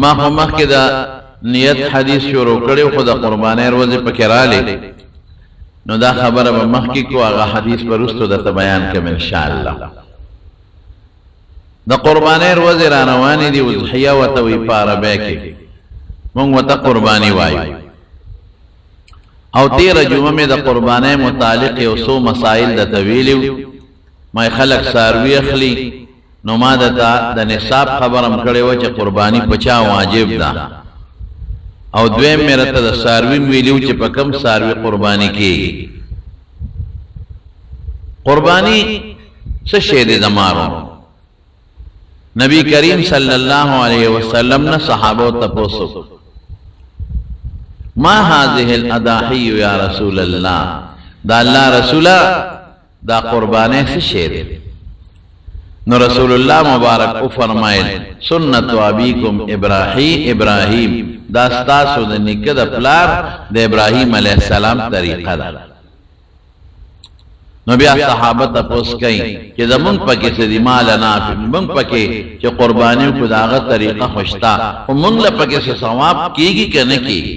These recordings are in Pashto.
ما خو مخکې د نیت حدیث شروع کړی خو د قربانۍ ورځې پکې راغلی نو دا خبره به مخکې کو هغه حدیث به وروستو درته بیان کوم انشاءالله د قربانۍ ورځې را روانې دي اضحیه ورته وایي په عربۍ کې مونږ ورته قرباني وایو او تیره جمعه مې د قربانۍ متعلق یو څو مسائل درته ویلي ما خلک څاروي اخلي نو ما د نصاب خبرم کړې وه چې قرباني په چا واجب ده او دویم مې راته د څاروي ویلي چې په کوم څاروي قرباني کېږي قرباني څه شی دی د مارو نبی کریم صلی الله علیه وسلم نه صحابه تپوسو ما هذه الاضاحی یا رسول الله دا الله رسولا دا قربانه څه شی دی نو رسول الله مبارک او فرمایل سنت ابیکم ابراهیم دا ستاسو د نیکه د پلار د ابراهیم علیه السلام طریقه ده نو بیا صحابه تپوس کوي چې زمونږ پکې څه دي مال نافع مونږ پکې چې قربانیو کو داغه طریقه خوشتا او مونږ له پکې څه ثواب کیږي که نه کیږي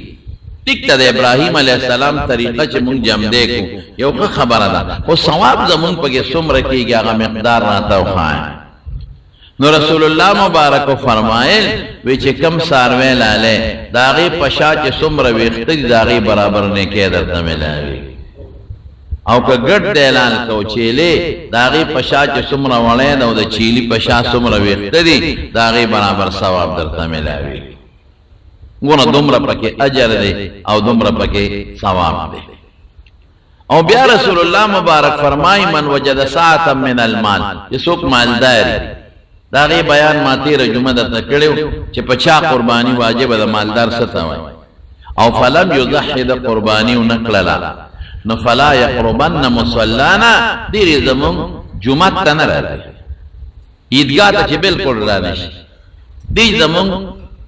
ټیک ته د ابراهیم علیه السلام طریقه چې مونږ جمع کو یو ښه خبره ده خو ثواب زمونږ پکې څومره کیږي هغه مقدار راته وښایه نو رسول الله مبارک فرمایل وی چې کم څاروی لاله د هغې په شا چې څومره ویښته دي د هغې برابر نیکۍ درته ملاوي او که ګډ د اعلان کو چیلې د هغې په شا چې څومره وړی ده او د چیلي په شا څومره ویښته دي د هغې برابر ثواب درته ملاوي ګونه دومره پکې اجر دی او دومره پکې ثواب دی او بیا رسول الله مبارک فرمای من وجد ساعتا من المال چې څوک مالداري د هغې بیان ما تېره جمعه درته کړی چې په چا قرباني واجبه د مالدار څه ته وایي او فلم یضحي د قرباني ونه کړله نو فلا یقربن مصلانا دیری زمون جمعه ته نه راځي عیدګاه ته چې بالکل را نشي دی زمون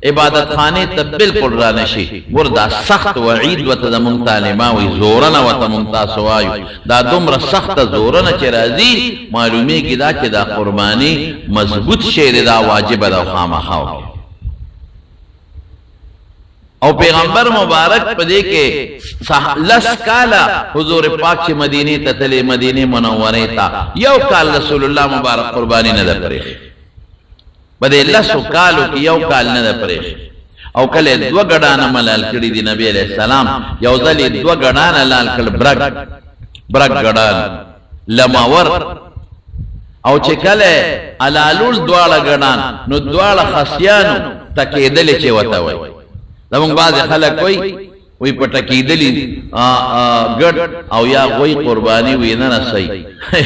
عبادت خانه ته بالکل را نشي وردا سخت وعید وته زمون طالبا وي زورنه وته ممتاز وایو دا دومره سخت زورنه چې راځي معلومه کی دا چې دا قربانی مضبوط شی دا واجب ده خامخا او پیغمبر مبارک پدې کې لس کالا حضور پاک چې مدینه ته تلې مدینه منوره ته یو کال رسول الله مبارک قربانی نه ده پرې بده لس کالو کې یو کال نه ده پرې او کله دو غډانه ملال کړي دي نبی عليه السلام یو ځلې دو غډانه لال کړ برګ غډان لماور او چې کله علالول دواړه غډان نو دواړه خاصیانو تکیدل چې وته وای زمونږ بعض خلک وی پټکیدلی ګډ او یا وی قربانی وی نه صحیح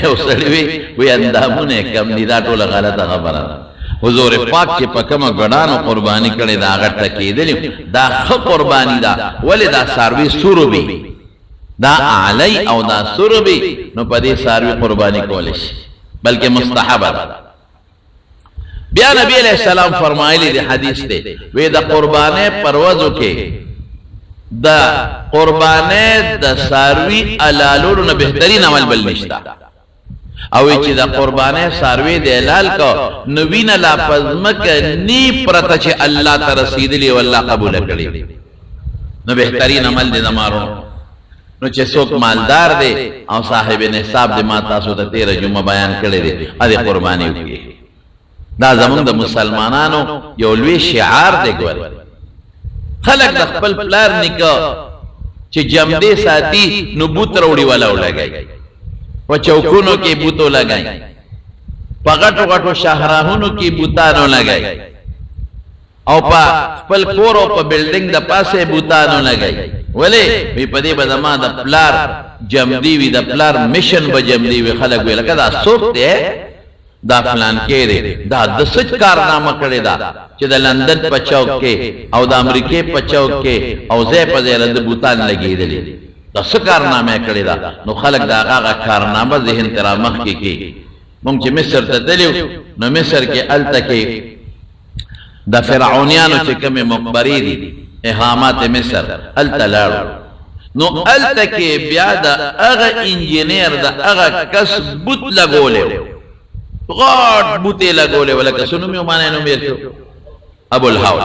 یو سړی وی اندامونه کم دي دا ټوله غلطه خبره ده حضور پاک چې په کومه ګډانو قربانی کړي دا هغه ټکیدلی دا ښه قربانی ده ولې دا څاروي سروبي دا علی او دا سروبي نو په دې څاروي قربانی کولی شي بلکې مستحبه ده بیا نبی علیہ السلام فرمایلی دی حدیث دی وی دا قربانه پروازو کې دا قربانه د ساروی علالولو نه بهترین عمل بل نشتا او چې دا قربانه ساروی د علال کو نوین لا پزمک نی پرته چې الله ته رسیدلی والله قبول کړي نو بهترین عمل دی زمارو نو چې څوک مالدار دی او صاحب نصاب دی ما تاسو ته 13 جمعه بیان کړی دی ادي قربانی وکړي دا زمون د مسلمانانو یو لوی شعار دی ګوره خلک د خپل پلار نیکه چې جمدې ساتي نو بوت وروړي والا ولګي په چوکونو کې بوتو لګي په غټو غټو شاهراهونو کې بوتانو لګي او په خپل کور او په بلډینګ د پاسه بوتانو لګي ولې وی په دې بدما د پلار جمدې وی د پلار میشن به جمدې وی خلک وی لکه دا څوک دی دا فلان کې دی دا د سچ کارنامه کړی دا چې د لندن په چوک کې او د امریکای په چوک کې او زه په ځای د بوتان لګېدلې دا څه کارنامه کړی دا نو خلک دا هغه کارنامه ذهن تر مخ کې مونږ چې مصر ته تلو نو مصر کې الته کې د فرعونانو چې کومه مقبرې دي اهامات مصر الته لاړو نو الته کې بیا د هغه انجینیر د هغه کس بوت لګولې غاټ بوته لګولې ولکه سنو مې معنی نو مې ابو الهول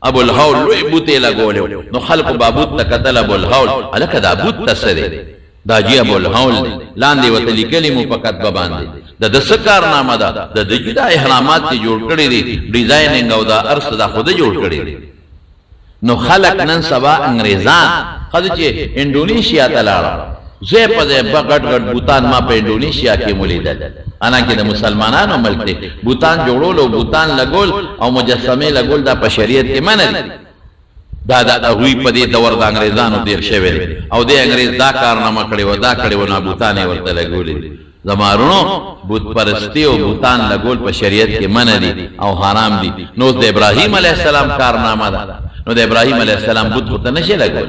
ابو الهول لوی بوته لګولیو نو خلق بابوت تکتل ابو الهول الکه دا بوت تسره دا جی ابو الهول لاندې وتلی کلمو فقط باندې د سکار نامه ده د جدا احرامات ته جوړ کړی دي ډیزاینینګ او دا ارس دا خود جوړ کړی دي نو خلق نن سبا انګریزان خد چې انډونیشیا ته لاړ زه په دې بغټ غټ بوتان ما په انډونیشیا کې مولیدل انا کې د مسلمانانو ملک دی بوتان جوړول او بوتان لګول او مجسمه لګول دا په شریعت کې منع دي دا هغوی په دې دور د انګریزانو تیر شوی دی او د انګریز دا کارنامه کړی و دا کړی و نه بوتان ورته لګولې زمارونو بت پرستی او بوتان لګول په شریعت کې منع دي او حرام دي نو د ابراهیم علیه السلام کارنامه ده نو د ابراهیم علیه السلام بت ته نشي لګول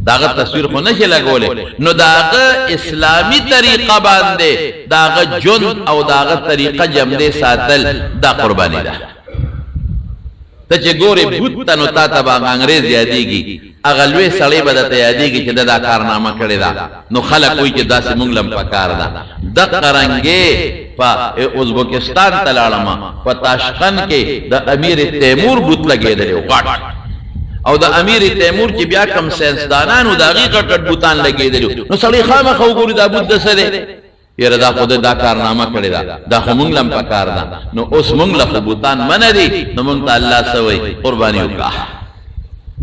داغه تصویر خو نشي لګولې نو داغه اسلامی طریقه باندې داغه جون او داغه طریقه جمع ساتل دا قربانی ده ته چې ګوري بوت ته نو تا ته باغ انګريز یادېږي هغه لوی سړی به درته یادېږي چې دا کارنامه کړې ده نو خلک وایي چې داسې مونږ لم پکار ده دغه رنګې په ازبکستان ته لاړم په تاشقند کې د امیر تیمور بوت لګېدلی و غټ او د امیر تیمور چې بیا کم ساینسدانانو د هغې غټ غټ بوتان لګېدلي نو سړی خامخا وګوري دا بوت د څه دی یره دا خود دا کارنامه کړی دا دا خو مونږ لم پکار ده نو اوس مونږ له بوتان منع دي نو مونږ ته الله سوی قرباني وکړه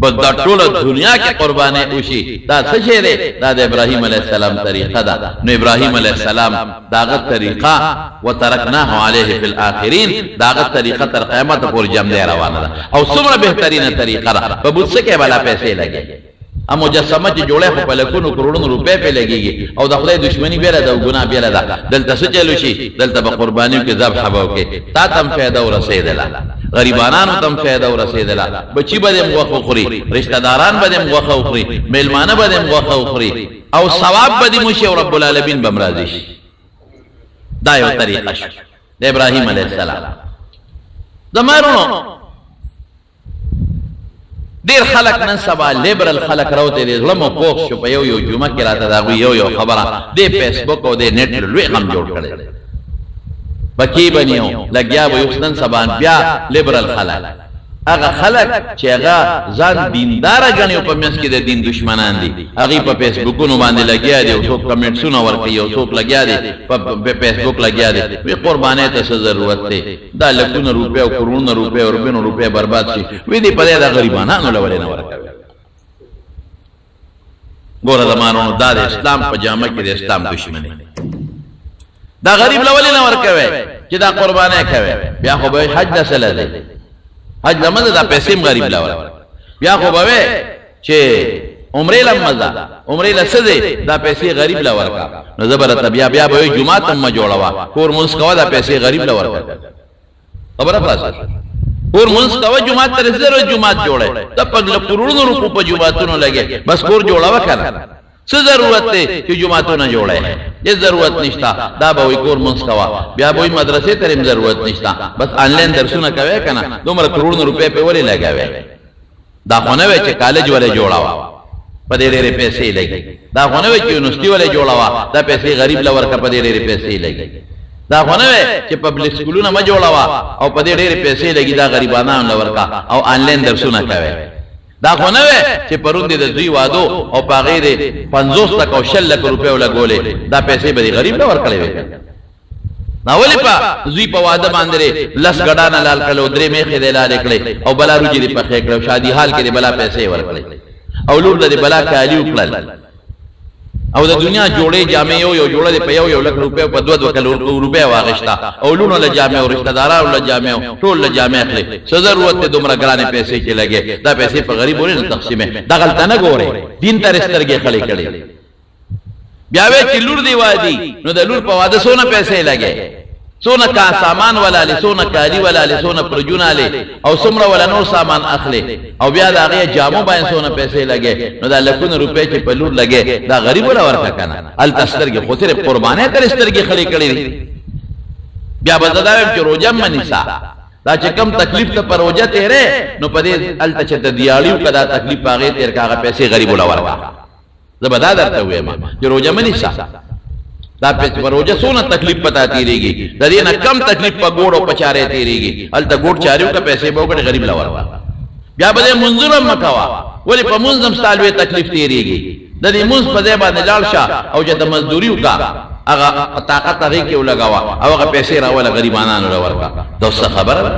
بس دا ټول دنیا کې قرباني وشي دا څه شی دی دا د ابراهیم علیه السلام طریقه ده نو ابراهیم علیه السلام داغه طریقه وترکناه علیه فی الاخرین داغه طریقه تر قیامت پورې جمع روانه ده او څومره بهترینه طریقه ده په بوت څه کې بلا پیسې لګي ا مجسمه چې جوړه په لکونو کروڑونو روپے په لګيږي او د خدای دښمنی بیره ده او ګناه بیره ده دلته څه چلو شي دلته په قربانیو کې ذبح حبو کې تا تم فایده ورسېدله غریبانانو تم فایده ورسېدله بچی به موخه خوري رشتہ داران به موخه خوري میلمانه به موخه خوري او ثواب به مشي رب العالمین بمرازي دا یو طریقه شو د ابراهیم علیه السلام زمارونو ډیر خلک نن سبا لیبرل خلک راوته دي زلمو پوښ شو په یو جمعه کې راته دا یو خبره د فیسبوک او د نیټ لوی غم جوړ کړي بکی بنیو لګیا به یو نن سبا بیا لیبرل خلک هغه خلک چې هغه ځان دیندار غني په منځ کې د دین دشمنان دي هغه په فیسبوکونو باندې لګیا دي او څوک کمنټسونه ورکوي او څوک لګیا دي په فیسبوک لګیا دي وی قربانې ته څه ضرورت دی دا لکونه روپے او کروڑونه روپے او اربونو روپے برباد شي وی دي په دې د غریبانو لولې نه ورکوي ګوره زمانو دا د اسلام په جامه کې د اسلام دشمنی دا غریب لولې نه ورکوي چې دا قربانې کوي بیا خو به حج دسله دی حج لمزه دا پیسې غریب لاول بیا خو به چې عمره لمزه عمره لسده دا پیسې غریب لاول کا نو زبرت بیا به جمعه تم جوړوا کور منس کوا دا پیسې غریب لاول کا خبره خلاصه کور منس کوا جمعه تر زره جمعه جوړه د پګل کروڑونو روپو په جمعهونو لګي بس کور جوړوا کنه څه ضرورت دی چې جمعهونه جوړه هیڅ ضرورت نشتا دا به وي کور منس کوا بیا به مدرسې تریم ضرورت نشتا بس آنلاین درسونه کوي کنه دومره کروڑونو روپے په ولې لګاوي دا خو نه وي چې کالج ولې جوړاوا په دې ډېرې پیسې لګي دا خو نه وي چې یونیورسيټي ولې جوړاوا دا پیسې غریب لور کا په دې ډېرې پیسې لګي دا خو نه وي چې پبلک سکولونه ما جوړاوا او په دې ډېرې پیسې لګي دا غریبانو لور کا او آنلاین درسونه کوي دا خو نه وي چې پروند د دوی وادو او پاغې د 50 تک او 60 روپے ولګولې دا پیسې به غریب نه ورکړي وي نو ولې په دوی په واده باندې لس غډانه لال کړو درې میخې د لال کړي او بلا روجي د پخې کړو شادي حال کې د بلا پیسې ورکړي او لور د بلا کالی وکړل او د دنیا جوړې جامې یو جوړه په یو لک روپے په 2 روپے واغښتا او لونو له جامې او رشتہ دارانو له جامې ټول له جامې اخلي څه ضرورت ته دومره ګرانه پیسې کې لګي دا پیسې په غریبونو نه تقسیمه دا غلطه نه ګوري دین تر سترګې خلې کړي بیا وې چې لور دی وادي نو د لور په واده سونه پیسې لګي سونه کا سامان ولا لسونه کالی ولا لسونه پرجونه له او سمره ولا نور سامان اخلي او بیا دا غي جامو باندې سونه پیسې لګي نو دا لکونه روپے چې په لور لګي دا غریب ولا ورکا کنه ال تسترګي خو تر قربانه تر سترګي خلې کړي بیا بداویم چې روزه منیسا دا چې کم تکلیف ته پر روزه تیرې نو په دې ال ته چې د دیاړیو کدا تکلیف پاغه تیر کاغه پیسې غریب ولا ورکا زبدا درته وې ما چې روزه منیسا دا په روزه سونه تکلیف پتا تیریږي د دې نه کم تکلیف په ګوړو پچاره تیریږي ال ته ګوړ چاریو کا پیسې بوګړي غریب لور بیا به منظور مکوا ولی په منظم سالوي تکلیف تیریږي د دې منځ په ځای باندې لاړ شه او چې د مزدوري وکړه هغه طاقت هغې کې ولګوه او هغه پیسې راوله غریبانانو له ورکړه دا څه خبره ده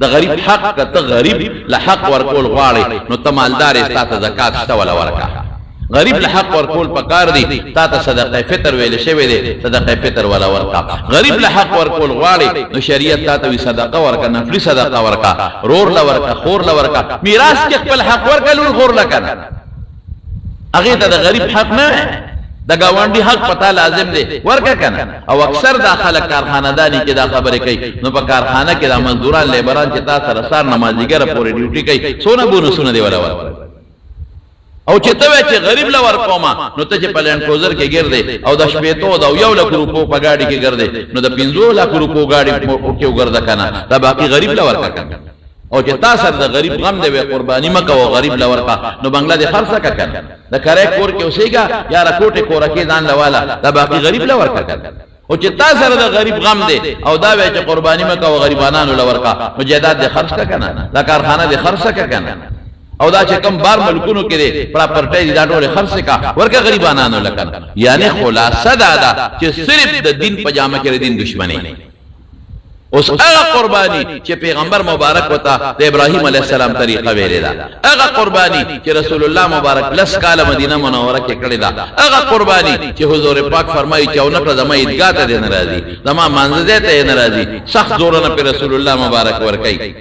د غریب حق که ته غریب له حق ورکول غواړې نو ته مالدار یې ستا ته زکات شته وله ورکړه غریب له حق ورکول پکار دی تا ته صدقه فطر ویل شوی دی صدقه فطر ولا ورکا غریب له حق ورکول غواړي نو شریعت تا ته صدقه ورکا نفلی صدقه ورکا رور له ورکا خور له ورکا میراث کې خپل حق ورکا لور خور لکه هغه ته د غریب حق نه د گاونډي حق پتا لازم دی ورکا کنه او اکثر دا خلک کارخانه دانی کې دا خبره کوي نو په کارخانه کې د مزدوران لیبران چې تاسو سره سار نمازګر پورې ډیوټي کوي سونه بونسونه دی ولا او چې ته چې غریب لور کوما نو ته چې پلان کوزر کې ګرځې او د شپېتو دا یو لک روپو په گاډي کې ګرځې نو د 15 لک روپو گاډي کې وګرځا کنه دا باقي غریب لور کا کنه او چې تاسو د غریب غم دی قرباني مکه او غریب لور کا نو بنگلا دې خرڅه کا کنه د کرای کور کې اوسېګا یا راکوټه کور کې ځان لواله دا باقي غریب لور کا کنه او چې تاسو د غریب غم دی او دا وې چې قرباني مکه او غریبانو لور کا نو جیداد دې خرڅ کا کنه دا کارخانه دې خرڅ کا کنه او دا چې کم بار ملکونو کې دي پراپرټي دا ټول خرڅ کا ورکه غریبانانو لکن یعنی خلاصه دا چې صرف د دین پجامه کې دین دشمنی اوس هغه قرباني چې پیغمبر مبارک وتا د ابراهيم عليه السلام طریقه ویلې ده هغه قرباني چې رسول الله مبارک لس کال مدینه منوره کې کړی ده هغه قرباني چې حضور پاک فرمایي چې اونکه زما عیدګاه ته نه راځي زما منځ ته نه راځي سخت زور نه پر رسول الله مبارک ور کوي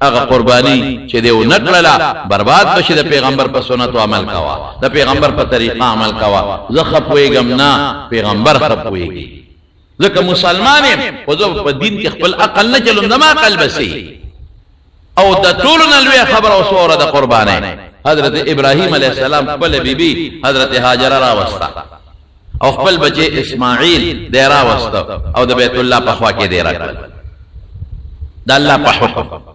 هغه قرباني چې دیو نکړه برباد بشي د پیغمبر په سنت عمل کوا د پیغمبر په طریقه عمل کوا زه خپويګم نه پیغمبر خپويږي ځکه مسلمان خو زه په دین کې خپل عقل نه چلم دما عقل بسي او د ټولو لوی خبر او سوره د قربانه حضرت ابراهيم عليه السلام خپل بیبي حضرت هاجر را وستا او خپل بچي اسماعیل دی را وستا او د بیت الله په خوا کې دی راکړل د الله په حکم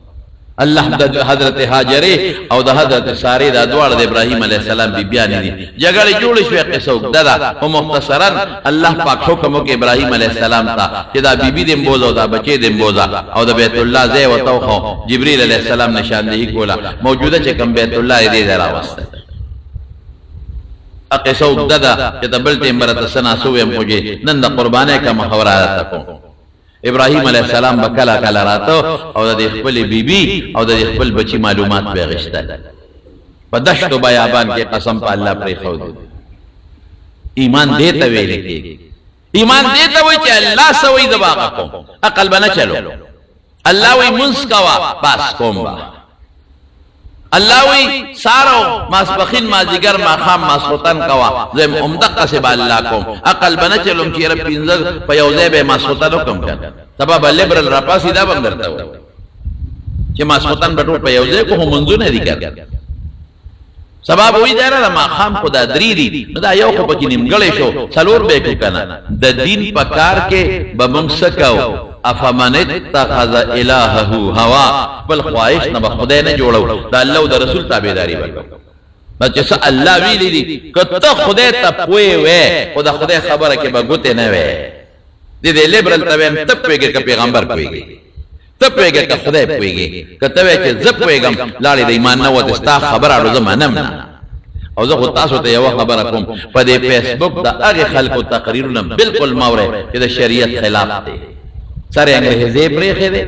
الله د حضرت هاجره او د حضرت ساره د دوړ د ابراهيم عليه السلام بیبيان دي جګړه جوړ شوه قصو ددا او مختصرا الله پاک حکم وکي ابراهيم عليه السلام ته چې دا بیبي دیم بوزو دا بچي دیم بوزا او د بیت الله زې وتوخو جبريل عليه السلام نشاندهي کولا موجوده چې کوم بیت الله دې درا واسطه اقصو ددا چې د بل تیمبر سنا سویم خوږي نن د قربانه کا محاورات تکو ابراهيم عليه السلام بکلا کلا راتو او د خپل بیبي او د خپل بچي معلومات به غشته په دشت او بیابان کې قسم په الله پرې خو دي ایمان دې ته ویل کېږي ایمان دې ته وایي چې الله سوي دباغه کوم عقل بنا چلو الله وی منس کوا بس کوم با الله وی سارو ماسبخین مازیګر ماخام ماسوتن کوا زم عمدق سے الله کوم عقل بنا چلم چې رب پینځه په یو ځای به ماسوتن کوم کړه تبا بلبرل را پاسې دا بندرته و چې ماسوتن بټو په یو ځای کوم منځونه دي کړ سبب وی دا ماخام خدا درې دي دا یو خو پکې نیمګړې شو څلور به کو کنه د دین په کار کې بمسکاو افمن اتخذ الهه هوا بل خواهش نه خدای نه جوړو دا الله او د رسول تابعداري وکړو بچ الله ویلي دي کته خدای ته پوي وې خدا خدای خبره کې بغوته نه وې دې لیبرل تبم تپېږي ک پیغمبر پويږي تپېږي ک خدای پويږي کته وې چې زپ پويګم لاړې د ایمان نه وته ستا خبره اړو زمانم نه او زه تاسو ته یو خبره کوم په دې فیسبوک دا هغه خلکو تقریرونه بالکل ماوره چې د شریعت خلاف دي سره انګريزي پرېخې دي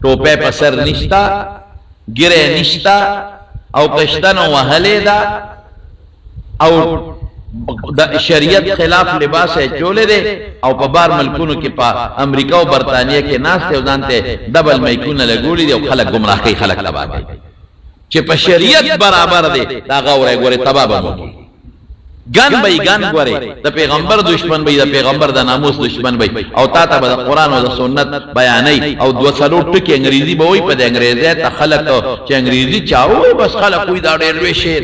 ټوپه په سر نشتا ګره نشتا او کشتنو وهلې دا او د شریعت خلاف لباس چولې دي او په بار ملکونو کې په امریکا او برتانیې کې ناس ته ځانته ډبل میکونه لګولې دي او خلک گمراه کوي خلک تباہ کوي چې په شریعت برابر دي دا غوړې ګوره تباہ بمو ګان بای ګان ګوره د پیغمبر دشمن بای د پیغمبر د ناموس دشمن بای او تا ته د قران او د سنت بیانای او دو څلور ټکی انګریزي به وای په د انګریزي ته خلک چې انګریزي چاوي بس خلک کوئی دا ډېر وی شعر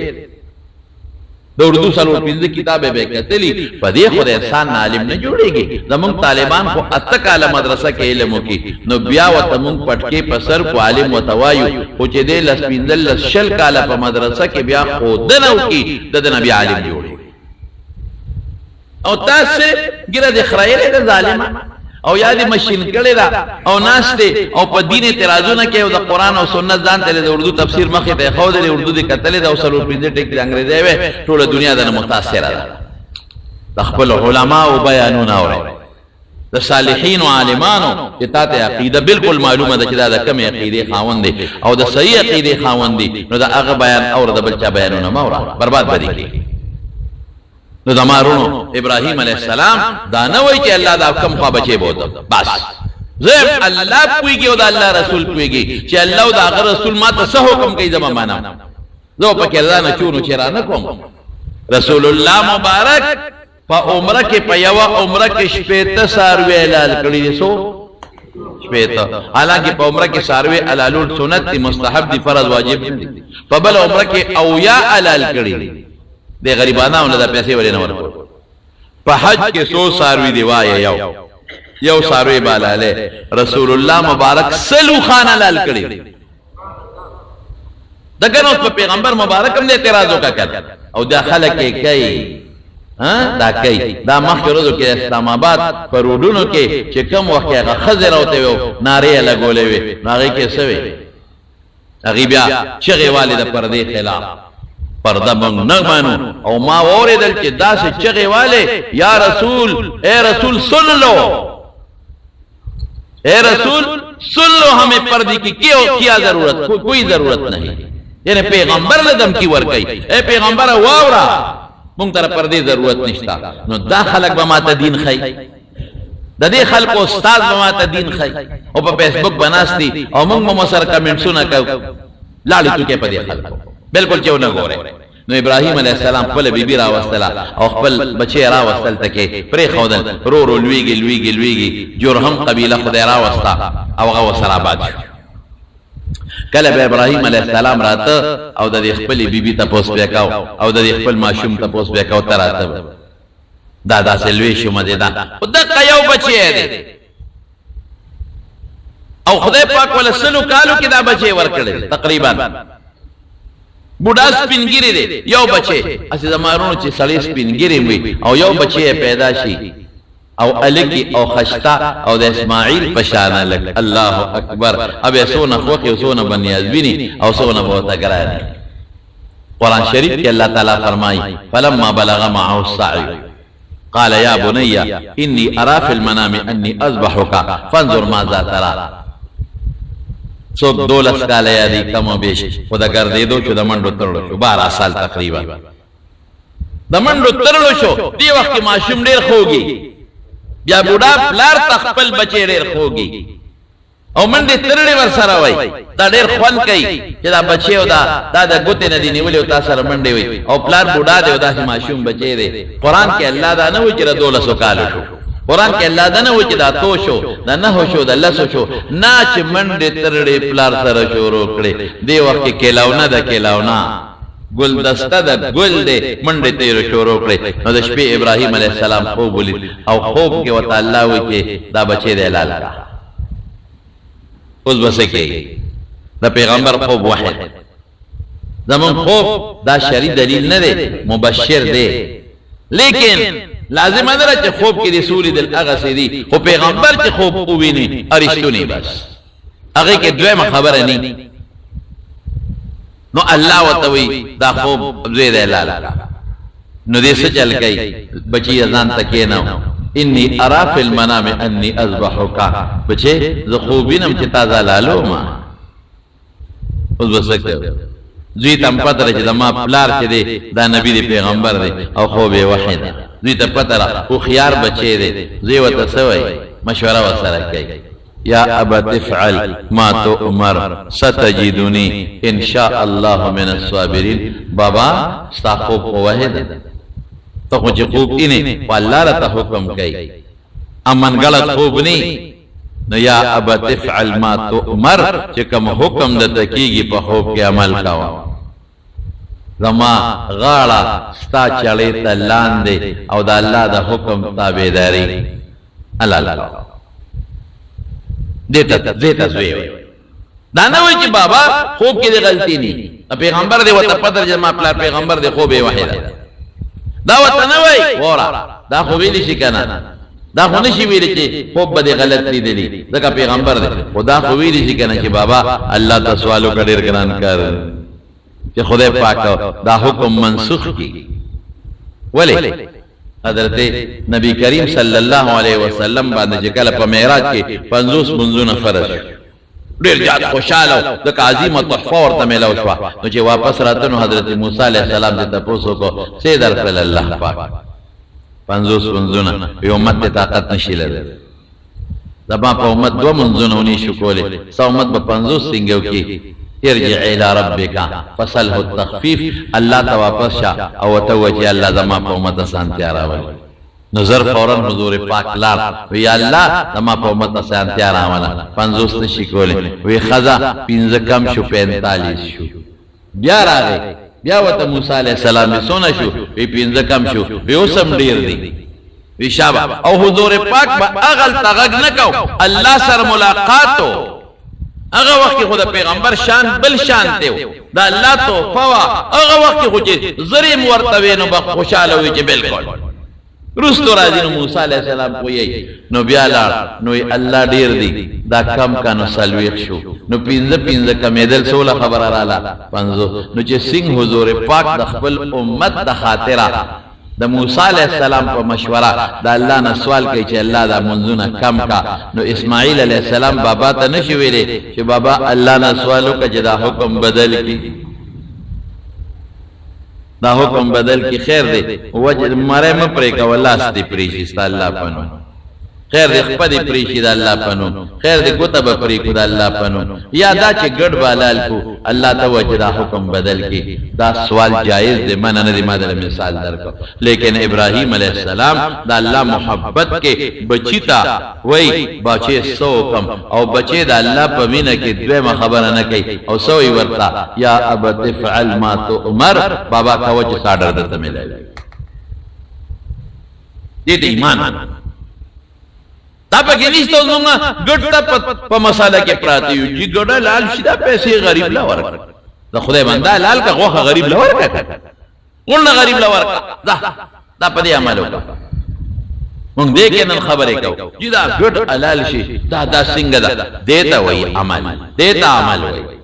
د اردو څلور پنځه کتابه به کتلی په دې خو د انسان عالم نه جوړيږي زمون طالبان خو اتکاله مدرسه کې علم وکي نو بیا وته مون پټکي په سر کو عالم وتوایو او چې دې لس پنځل شل کاله په مدرسه کې بیا خو دنو کې د نبی عالم جوړي او تاسو ګره د خړایله د ظالما او یادی مشین کړي دا او ناشته او په دین اعتراضونه کوي او د قران او سنت ځان ته د اردو تفسیر مخې ته خو د اردو د کتلې د اوسلو پنځه ټیک د انګریزي وي ټول دنیا د متاثره ده د خپل علما او بیانونه اوري د صالحین او عالمانو چې تاسو عقیده بالکل معلومه ده چې دا د کوم عقیده خاوند دي او د صحیح عقیده خاوند دي نو دا هغه بیان اور د بل چا بیانونه ما اورا برباد بدی کی نو دمارونو ابراهیم علیہ السلام دا نه وای چې الله دا کم خوا بچي بوته بس زم الله کویږي او دا الله رسول کویږي چې الله او دا رسول ما ته څه حکم کوي زما معنا زه په کې الله نه چونو چیرې نه کوم رسول الله مبارک په عمره کې په یو عمره کې شپېته ساروي اعلان کړی سو شپېته حالانکه په عمره کې ساروي اعلان سنت دي مستحب دي فرض واجب دي په بل عمره کې او یا اعلان کړی د غریبانو له پیسې ولې نه ورکو په حج کې 100 ساروي دی وای یو ساروي بالاله رسول الله مبارک سلو خان اعلان کړی دغه نو په پیغمبر مبارک هم اعتراض وکړ او دا خلک یې کوي دا کوي دا مخکې ورځو کې اسلام آباد پر روډونو کې چې کوم وخت هغه خزر اوته وو نارې لګولې وي هغه کې څه وي هغه بیا چغې والد پردې خلاف پرده مونږ نه مانو او ما اوریدل چې دا څه چغې والے یا رسول اے رسول سن لو اے رسول سن لو ہمیں پردے کی کیا ضرورت کوئی ضرورت نہیں یعنی پیغمبر نے دھمکی ورکئی اے پیغمبر واورا مونږ تر پردې ضرورت نشتا نو دا خلق به ماته دین خای د دې خلکو استاد به ماته دین خای او په فیسبوک بناستي او موږ مو سره کمنټسونه کو لاړې تو کې په دې خلکو بالکل چې ونه ګوره نو ابراهیم علیہ السلام خپل بیبي را وستلا او خپل بچی را وستل تکي پرې خودل رو لویږي جرهم قبیله خدای را وستا او هغه وسره آباد کله به ابراهیم علیہ السلام راته او د خپل بیبي ته پوس وکاو او د خپل ماشوم ته پوس وکاو تراته دا سلوي شوم دې دا دغه یو بچی دی او خدای پاک ول سلو کالو کې دا بچی ورکړل تقریبا بوډا سپینګری دی یو بچی اسی زمارونو چې سړی سپینګری وي او یو بچی پیدا شي او الکی او خشتا او د اسماعیل پشان لک الله اکبر اب سونه خوخي سونه بنیازبینی او سونه بہت اگرانی قرآن شریف کې الله تعالی فرمایي فلما بلغ معه السعي قال يا بني اني ارى في المنام اني اذبحك فانظر ماذا ترى سو دولس کال یادی کم و بیش خدا گردیدو چو دا منڈو ترلو شو 12 سال تقریبا دا منڈو ترلو شو دی وقت معشوم دیر خوگی بیا بودا پلار تخپل بچے دیر خوگی او منڈی ترلی ورسراوی دا دیر خوان کئی چه دا بچے و دا گوتے ندی نیولی و تا سر منڈی وی او پلار بودا دے و دا سی معشوم بچے دے قرآن کے اللہ دا نوی چرا 12 کالو شو قرآن کے اللہ دا نو چې دا تو شو دا نهو شو دا لسو شو نا چې منډې ترړې پلار سره شروع کړې دی وخت کې کلاونا دا کلاونا ګل دسته دا ګل دې منډې تیر شروع کړې نو د شپې ابراهیم علیه السلام خوب ولید او خوب کې وته الله وی چې دا بچی دې حلال کا اوس بس کې دا پیغمبر خوب واحد زمون خوب دا شرعي دلیل نه دی مبشر دی لیکن لازم ادرا چې خوب کې رسول دل اغه سيدي خو پیغمبر چې خوب وویني ارشتونی بس هغه کې دویمه خبره ني نو الله وتوي دا خوب زید اعلان نو دې څه چل گئی بچي اذان تکې نه اني ارى في المنام اني اذبحك بچي زه خوبینم چې تازه لالو ما اوس وسکته زوی تم پتر چې دما پلار چې دی دا نبی دی پیغمبر دی او خوب وحی دی زوی ته پتر او خيار بچی دی زوی وته سوی مشوره وسره کوي یا ابا تفعل ما تؤمر ستجدنی ان شاء الله من الصابرین بابا ستا خوب واحد ته خو چې خوب اینه والله را ته حکم کوي امن غلط خوب نه نو یا ابا تفعل ما تؤمر چې کوم حکم د تکیږي په خوب کې عمل کاوه زما غاړه ستا چړې ته لاندې او د الله د حکم تابعداري الله دیتا زوی دا نه وای چې بابا خوب کې د غلطی نه پیغمبر دی وته پدر جما پلار پیغمبر دی خوب واحد دا وته نه وای ورا دا خوب دې شي کنه دا خو نشي ویلی چې خوب به دې غلط لیدلی ځکه پیغمبر دی خو دا خو ویلی شي که نه چې بابا الله ته سوال وکړه ډېر ګران کار چې خدای پاک دا حکم منسوخ کی ولې حضرت نبی کریم صلی الله علیه وسلم باندې چې کله په معراج کې 50 منځونه فرض ډېر زیات خوشاله د عظیمه تحفه ورته ملاو شوه نو چې واپس راته نو حضرت موسی علیه السلام دې تپوس وکړو څه درکړل الله پاک 50 منځونه یو امت ته طاقت نشي لرلی زما په امت 2 منځونه ونی شو کولی سو امت به 50 څنګه وکړي ارجع الى ربك فصله التخفيف الله ته واپس شه او ته وجه الله زما په امت سانتیا راولي نظر فورا حضور پاک لار وی الله زما په امت سانتیا راواله 50 نشي کولی وی خزا 15 کم شو 45 شو بیا راغی بیا وته موسی علیہ السلام سونه شو وی 15 کم شو وی اوسم ډیر دی وی شابه او حضور پاک با اغل تغگ نکو الله سره ملاقاتو هغه وخت خو د پیغمبر شان بل شان دی دا الله توفه وا هغه وخت خو چې زریم ورته وینو به خوشاله وي چې بالکل رستو راځي نو موسی علیہ السلام کوی نو بیا لاړ نو الله ډیر دی دا کم کانو سلويخ شو نو 15 کمیدل سوله خبر رااله 50 نو چې سنگ حضور پاک د خپل امت د خاطره د موسی علیہ السلام په مشوره د الله نه سوال کوي چې الله دا منځونه کم کا نو اسماعیل علیہ السلام بابا ته نشي ویلي چې بابا الله نه سوال وکړه چې دا حکم بدل کی دا حکم بدل کی خیر دی وجه مره م پرې کا ولاس دی پریشي ست الله پنو خیر دی خپل پریشي د الله پنو خیر دی ګوته به پرې کو د الله پنو یا دا چې ګډ بالال کو الله ته وجه دا حکم بدل کی دا سوال جائز دی من نه دی ماده مثال درکو لیکن ابراهیم علیہ السلام دا الله محبت کې بچی تا وای بچی سو کم او بچی دا الله په مینه کې دویمه خبره نه کوي او سوې ورتا یا ابد افعل ما تؤمر بابا کا وجه ساډر دته ملای دې ایمان دا پکې نشته زمونږ ګډه په مساله کې پراته یو چې ګډه لال شي دا پیسې غریب لا ورک دا خدای بندا لال کا غوخه غریب لا ورک ورنه غریب لا ورک دا په دې عمل وکړه مونږ دې کې نن خبرې کوو چې دا ګډ حلال شي دا څنګه دا دیتا وای عمل دیتا عمل وای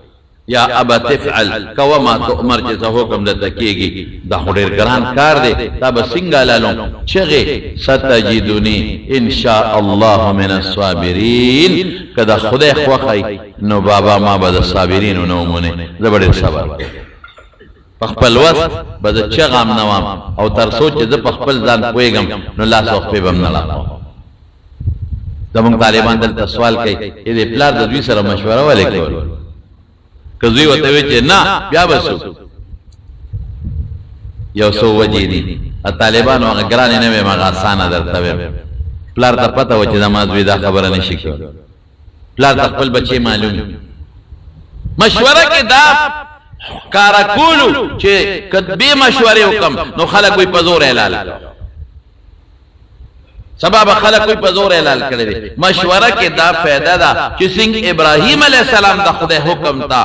یا ابا تفعل کوا ما تؤمر چې حکم د تکیږي دا ډېر ګران کار دی دا به څنګه لالو چغه ستجدونی ان شاء الله من الصابرین کدا خدای خوخی نو بابا ما به د صابرین نو مونږه زبر صبر خپل وس به چغام نوام او تر سوچ ز خپل ځان پويګم نو لاس وخت په بم نه لاله زمون طالبان دلته سوال کوي دې پلار د دوی سره مشوره ولیکول کزوی وته وی چې نه بیا وسو یو سو وجې دي طالبانو هغه ګران نه وي ما آسان درته وي پلار ته پته و چې نماز وی دا خبره نشي کوي پلار خپل بچي معلوم مشوره کې دا کارا کولو چې کدی مشوره وکم نو خلک وي پزور اعلان سبب خلق کوئی پزور اعلان کړی دی مشوره کې دا فائدہ ده چې څنګه ابراهیم علیہ السلام د خدای حکم تا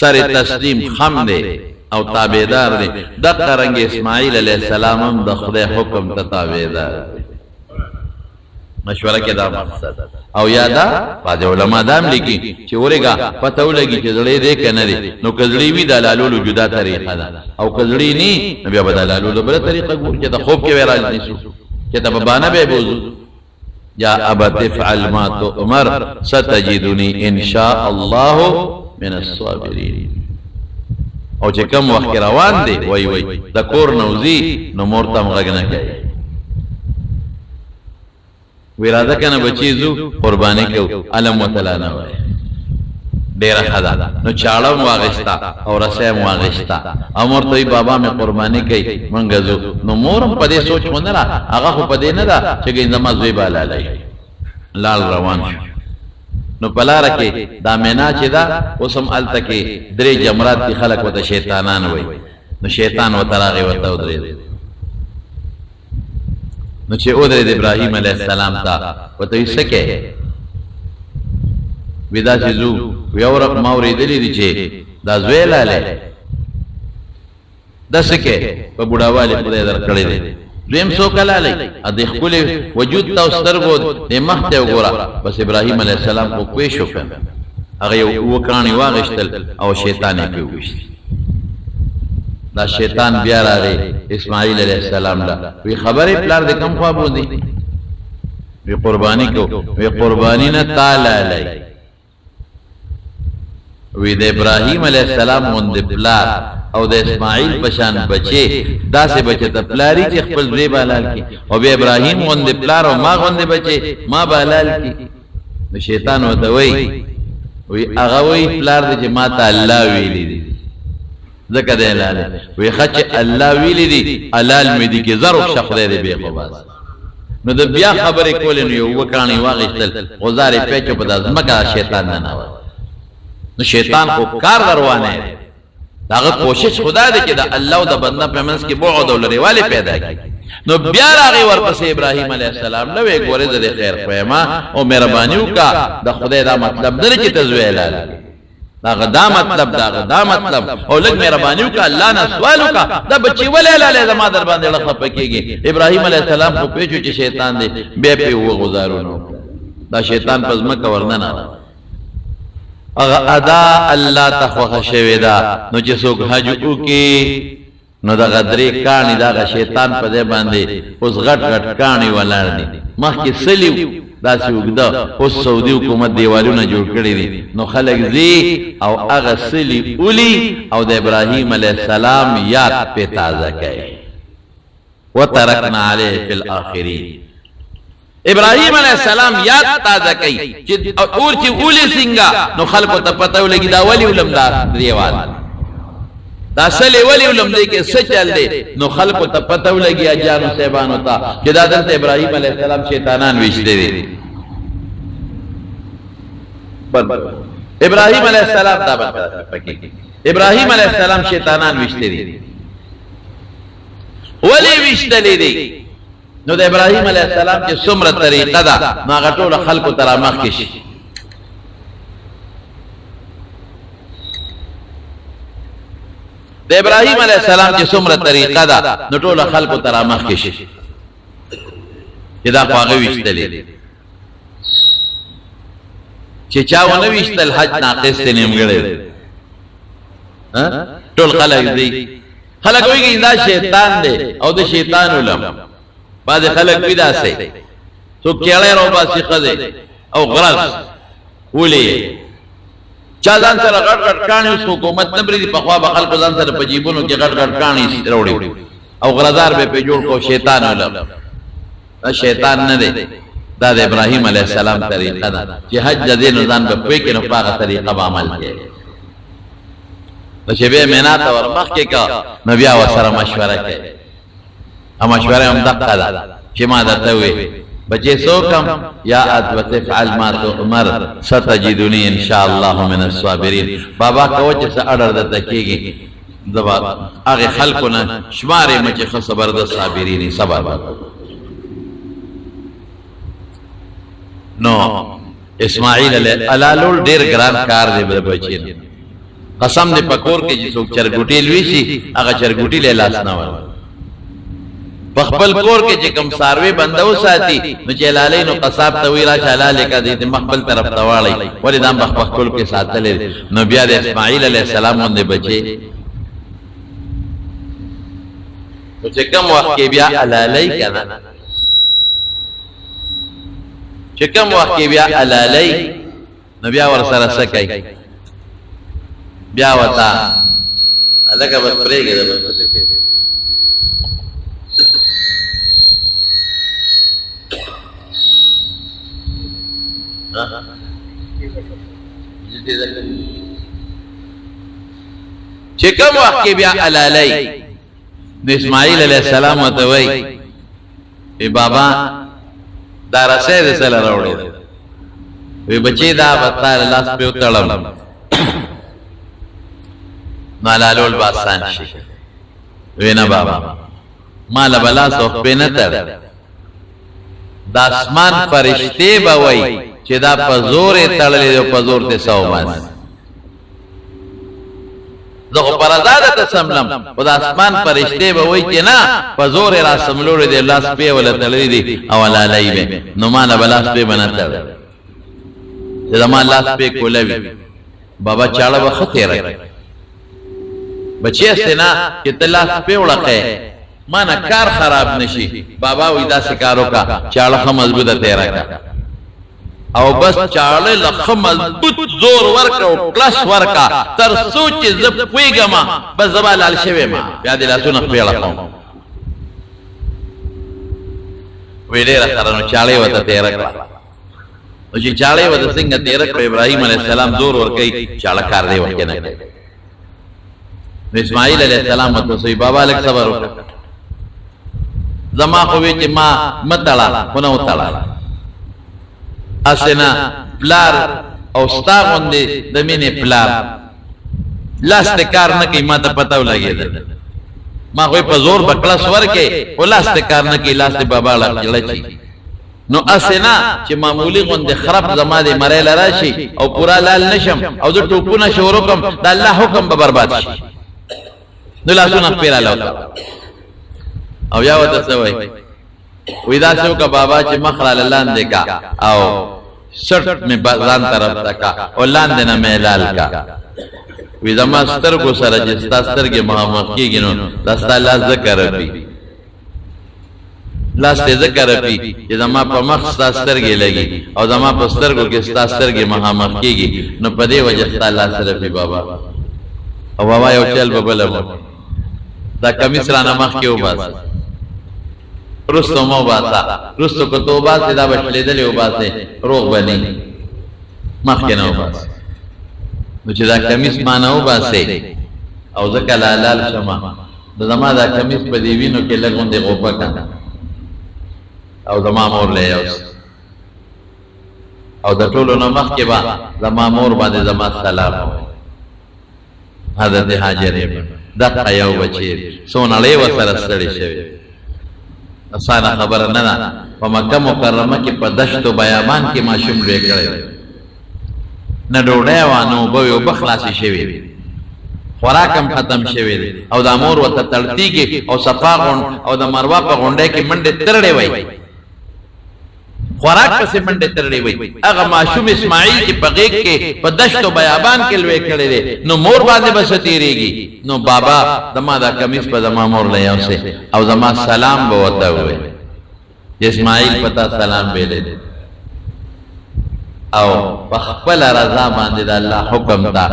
سره تسلیم خم دی او تابعدار دی د قرنګ اسماعیل علیہ السلام هم د خدای حکم ته تابعدار دی مشوره کې دا مقصد او یادا باج علماء دام لیکي چې ورګه پته ولګي چې زړې دې کنه دي نو کزړې وی د لالولو جدا طریقه ده او کزړې ني بیا به د لالولو بل طریقه ګور چې د خوب کې ورال نشو چې د بابانه به بوزو یا ابا تفعل ما تؤمر ستجدني ان شاء الله من الصابرين او چې کوم وخت روان دي وای د کور نوزي نو مورتم غږ نه کوي وراده کنه بچی زو قربانی کو علم وتعالى وای ډیر خدا نو چاړم واغستا او رسم واغستا امر ته بابا مې قربانی کوي مونږ زو نو مورم په دې سوچ مونږ نه هغه خو په دې نه دا چې ګنځما زوی بالا لای لال روان شو نو پلار کې دا مینا چې دا اوسم الته کې درې جمرات دي خلق وته شیطانان وای نو شیطان وتراغه وته درې نو چې او د ابراهیم علیہ السلام ته وته یې سکه ودا چې زو یو رب ماوریدلې دي چې دا زویلاله د سکه په بډاواله خدای درکړې دي دویم سو کلا لئی ادې خپل وجود ته سترګو د مخ ته وګوره بس ابراهیم علیه السلام کو کوی شو کړ هغه یو وکړانی واغشتل او شیطان یې پیوښت دا شیطان بیا راغی اسماعیل علیه السلام لا وی خبرې پلار د کم خوا بوندي وی قربانی کو وی قربانی نه تعالی لئی وی د ابراهیم علیه السلام مونږ پلار او د اسماعیل پشان بچي داسې بچي ته پلاری چې خپل ری بالال کی او به ابراهیم مونږ پلار او ما غوند بچي ما بالال کی نو شیطان وته وی هغه وی پلار د جماعت الله ویلی دي ذکر دی لاله وی خچ الله ویلی دي حلال می دي کې زرو شخره دی به خواص نو د بیا خبرې کولې نو یو وکړانی واغشتل غزارې پیچو په دازمکه شیطان نه نو نو شیطان کو کار روانه داغه کوشش خدا دې چې د الله او د بنده په منځ کې بعد او لريواله پیدا کړي نو بیا راغی ورپسې ابراهیم علیه السلام نو وی ګوره د خیر خیمه او مهرباني وکا د خدای دا مطلب نه چې تزویل دا مطلب او لګ مهرباني وکا الله نه سوال وکا دا بچي ولې لاله زما در باندې لخ پکېږي ابراهیم علیه السلام خو پیچو چې شیطان دې به په وغزارونو دا شیطان پزما کورنه نه اغه ادا الله تخوخ شوی دا نو چې څوک حج وکي نو دا غدري کانی دا شیطان په دې باندې اوس غټ کانی ولاړ دي مخکې سلیو دا سوګدا اوس سعودي حکومت دیوالونه جوړ کړی دي نو خلک زی او اغه سلی اولی او د ابراهیم علیه السلام یاد په تازه کوي وترکنا علیه فی الاخرین ابراهیم علیہ السلام یاد تازه کوي چې اور چې اولی څنګه نو خلکو ته پته ولګي دا ولی علم دا دیوال دا سلی ولی علم دی کې څه چل دی نو خلکو ته پته ولګي اجانو صاحبانو ته چې دا دلته ابراهیم علیہ السلام شیطانان وشته دي ابراهیم علیہ السلام دا پکې ابراهیم علیہ السلام شیطانان وشته دي ولی وشته دي نو د ابراهیم علیه السلام چې څومره طریقه ده نو هغه ټول خلکو تر مخ کې شي د ابراهیم علیه السلام چې څومره طریقه ده نو ټول خلکو تر مخ کې شي چې دا خواږه وشتلې چې چا ونه وشتل حج ناقص ته نیمګړې ټول خلک دي خلک وایي دا شیطان دی او د شیطان علم بعض خلق پیدا سي تو کېړې رو باسي خزه او غرض ولي چا ځان سره غټ کاني حکومت نبري په خوا به خلق ځان سره په جيبونو کې غټ کاني وروړي او غرضار به په جوړ کو شیطان ولم شیطان نه دی دا د ابراهيم عليه السلام طریقه ده چې حج د دین ځان په پوي کې نه پاغه طریقه به عمل کوي چې به مینات اور مخ کې کا نبي او سره مشوره کوي مشوره هم دقه ده چې ما درته وي بچې سوکم یا ادوت فعل ما تؤمر ستجدنی ان شاء الله من الصابرین بابا کوچ څه اډر دته کېږي دبا هغه خلقونه شمارې مچ خبر د صابرین صبر نو اسماعیل علالول ډیر ګران کار دی بچین قسم دې پکور کې چې څوک چرګوټی لوي شي هغه چرګوټی له لاس نه وای بخبل کور کې چې کوم ساروي بندو ساتي نو چې لالې نو قصاب ته ویرا چلاله کا دې مخبل طرف ته واړی ولې دام بخبل کې ساتل نو بیا د اسماعیل علیه السلام باندې بچي نو چې کوم وخت کې بیا علالې کنا چې کوم وخت کې بیا علالې نو بیا ور سره سکای بیا وتا الګا بس پرېګه ده چې کوم وخت کې بیا علالای د اسماعیل علیه السلام ته وای ای بابا دا رسې د سره راوړې وی بچی دا وتا لاس په تړم نو علالول باسان شي وینا بابا مال بلا سو په نه تړ د اسمان فرشتي به وای چې دا په زور تړلې او په زور ته سو باندې زه پر آزاد سملم خدا اسمان فرشته به وای چې نه په زور را سملوړي دی لاس په ولا تللی دی او لالی به نو ما نه بلاس په بنته چې زما لاس په کولوي بابا چاړه وخت یې راځي بچی سینا چې تلاس په وړقه ما نه کار خراب نشي بابا وې دا سکارو کا چاړه مضبوطه تیرا کا او بس چاړه لخ مضبوط زور ورکا او کلاس ورکا تر سوچ ز پویګما بس زبال ال شوی ما بیا د لاسونو پیړه کوم ویډه را سره چاړه وته تیرا کا او چې چاړه وته څنګه تیرا کړ ابراهيم عليه السلام زور ورکې چاړه کار دی ورکې نه کوي اسماعیل علیہ السلام ته سوی بابا لک صبر وکړه زما خو وی چې ما متړه کو نه وتړه اسنا پلار او ستا غوندې د مینې پلار لاس ته کار نه کوي ما ته پته ولګېده ما خو په زور بکلاس ورکې او لاس ته کار نه کوي لاس ته بابا لچی نو اسنا چې معمولی غوندې خراب زما دې مړې لراشي او پورا لال نشم او د ټوپونه شروع کوم د الله حکم به برباد شي نو لاسونه پیرا لوتا او یا وته سوي وې دا څو کا بابا چې مخرا لاندې کا او شرط میں بازان طرف تکا او لاندې نه ملال کا وې زما سترګو سره چې ستاسرګې محمد کېږي نو داستا الله ذکر پی لاس ته ذکر پی چې زما په مخ ستاسرګې لګي او زما په سترګو کې ستاسرګې محمد کېږي نو په دې وجه ست الله سره پی بابا او بابا یو چل ببلم دا کمیس را نمخ کې وباس رستو مو باسا رستو کو تو باس دا بشلې دلې وباسه روغ بني مخ کې نه وباس نو چې دا کمیس مانو باسه او ځکه لال شمه د زما دا کمیس په دی وینو کې لګوندې غوپا کنه او زما مور له اوس او د ټولو نو مخ کې با زما مور باندې زما سلام حضرت هاجرې دغه یو بچی سونړې وسره ستړي شوی اسانه خبر نه ده په مکه مکرمه کې په دشت او بیابان کې ماشوم لوي کړی نه ډوډۍ وانه به یو بخلاصي شوی خوراکم ختم شوی دی او د امور وته تړتیږي او صفا غون او د مروا په غونډه کې منډه ترړې وای خوراک پسې منډه ترړې وای هغه ماشوم اسماعیل چې په غیږ کې په دشت او بیابان کې لوي کړی دی نو مور باندې بس تیریږي نو بابا دما دا کمیس په دما مور لې اوسه او دما سلام به وته وي اسماعیل پتا سلام به دې او په خپل رضا باندې د الله حکم تا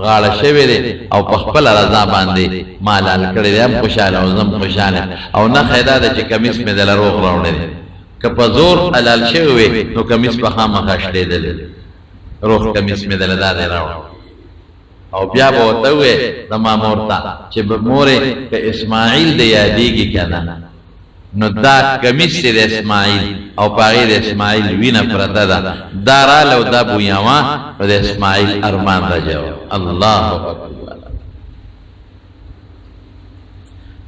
غاړه شوی دی او په خپل رضا باندې مالال کړی دی هم خوشاله او زم خوشاله او نه خیدا د چې کمیس مې دل روغ راوړی دی که په زور حلال شوی نو کمیس په خامخا شته دی روغ کمیس مې دل دا دی راوړ او بیا به وته وي د مامور ته چې به مورې که اسماعیل د یادېږي کنه نو دا کمیس د اسماعیل او پاغې د اسماعیل وینه پرته ده دا راله او دا بویاما په د اسماعیل ارمان راجو الله اکبر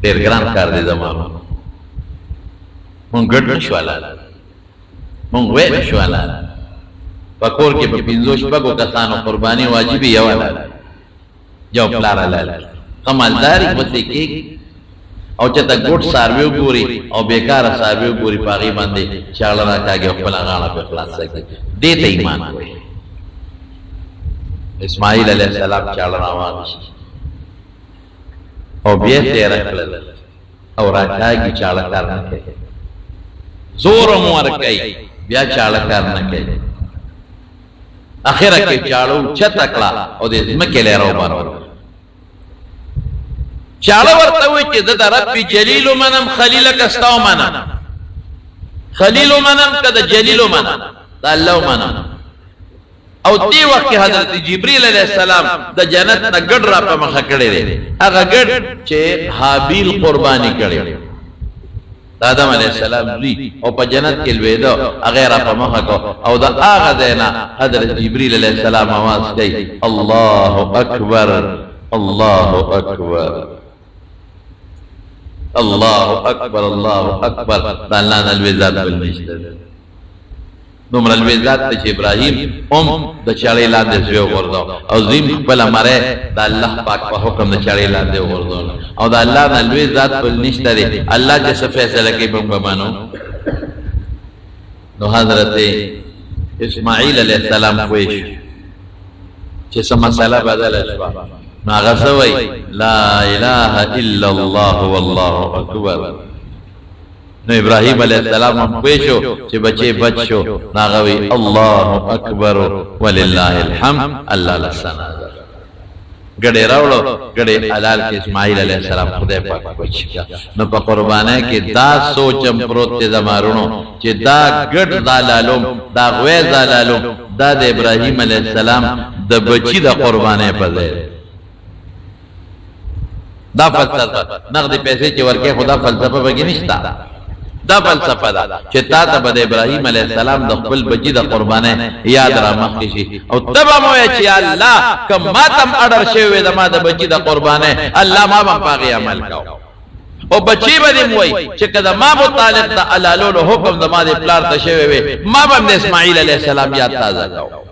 ډېر ګران کار دی زمانو مونږ ګډ نشواله مونږ وې نشواله په کور کې په 5 شپږو کسانو قرباني واجب یو ولاله جو پلار لاله کمالداري پسې کې او چې تا ګوټ سارویو ګوري او بیکاره سارویو ګوري پاغي باندې چاړه راکاږي خپل غاړه په خلاص کوي دې ته ایمان وي اسماعیل علیہ السلام چاړه راوړل او بیا ته راکړل او راکاږي چاړه کار نه کوي زور مو ورکړي بیا چاړه کار نه کوي اخره کې چاړو چتکړه او دې مکه لرو بارو چاړه ورته وي چې د رب جلیل منم خلیلک استاو منم خلیل منم کده جلیل منم د الله منم او دی وخت کې حضرت جبرئیل علیہ السلام د جنت نه ګډ را په مخه کړی دی هغه ګډ چې حابیل قربانی کړی آدم علیہ السلام دی او په جنت کې لویدو هغه را په مخه کو او دا هغه دینا حضرت جبرئیل علیہ السلام आवाज کوي الله اکبر الله اکبر الله اکبر الله اکبر الله نلوي ذات بالمجد دومره لوی ذات ته چې ابراهیم د چړې لاندې زوی وغورځاو او زیم خپله مری د الله پاک په حکم د چړې لاندې وغورځول او د الله نه لوی ذات بل نشته دی الله چې څه فیصله کوي موږ به منو نو حضرت اسماعیل علیه السلام پوه شو چې څه مسله بدله شوه نو هغه څه وایي لا اله الا الله والله اکبر نو ابراهیم علیہ السلام هم پوه شو چې بچي بچ شو نو هغه وایي الله اکبر ولله الحمد الله لسنا ګډې راوړو ګډې حلال کې اسماعیل علیہ السلام خدای پاک بچی نو په قربانه کې دا سوچم پروت ته زمارونو چې دا ګډ دالالوم دا غوې دالالوم دا د ابراهیم علیہ السلام د بچی د قربانه په ځای دا فلسفه نقد پیسې چې ورکه خدا فلسفه بګی نشتا دا فلسفه ده چې تا ته د ابراهیم علیه السلام د خپل بچی د قربانه یاد را مخکې شي او تبه مو چې الله کم ماتم اډر شوی د ما د بچی د قربانه الله ما به پاغي عمل کاو او بچی به موي چې کله ما متعلق د علالو حکم د ما د پلار ته شوی وي ما به اسماعیل علیه السلام یاد تازه کاو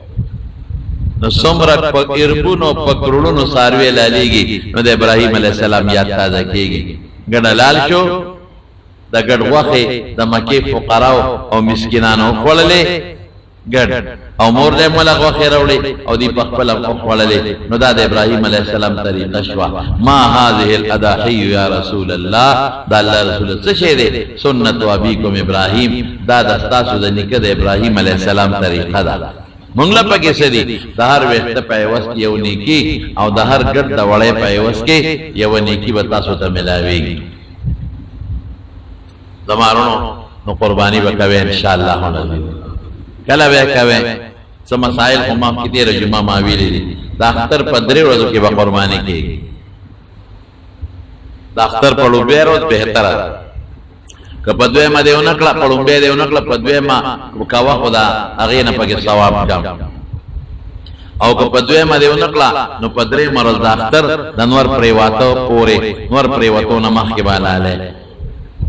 نو سمره پکربونو پکړونو ساروي لالیږي نو د ابراهیم علیه السلام یاد تازه کیږي ګډلال شو د ګډ وخه د مکه فقراو او مسکینانو خړلې ګډ او مور له ملغ وخه راوړي او دی په خپل خړلې نو دا د ابراهیم علیه السلام طریقه شو ما هذه الاضاحي یا رسول الله دا الله رسول څه شه دي سنت ابيكم ابراهيم دا د تاسو د نیکه د ابراهیم علیه السلام طریقه ده مونږ لا پکې سدي د هر وخت په وست یو نیکی او د هر ګډ د وړې په وست کې یو نیکی به تاسو ته ملاويږي زمارونو نو قربانی وکوي ان شاء الله کله به کوي سم مسائل هم ما کې تیر جمعه ما ویلې د اختر په درې ورځو کې به قربانی کېږي د اختر په لوبه ورځ بهتره که په دوی ما دیو نکړه په لوبه دیو نکړه په دوی ما وکوا خدا هغه نه پکې ثواب کم او که په دوی ما دیو نکړه نو په درې مرز د اختر د نور پریواتو پورې نور پریواتو نه مخ کې بالاله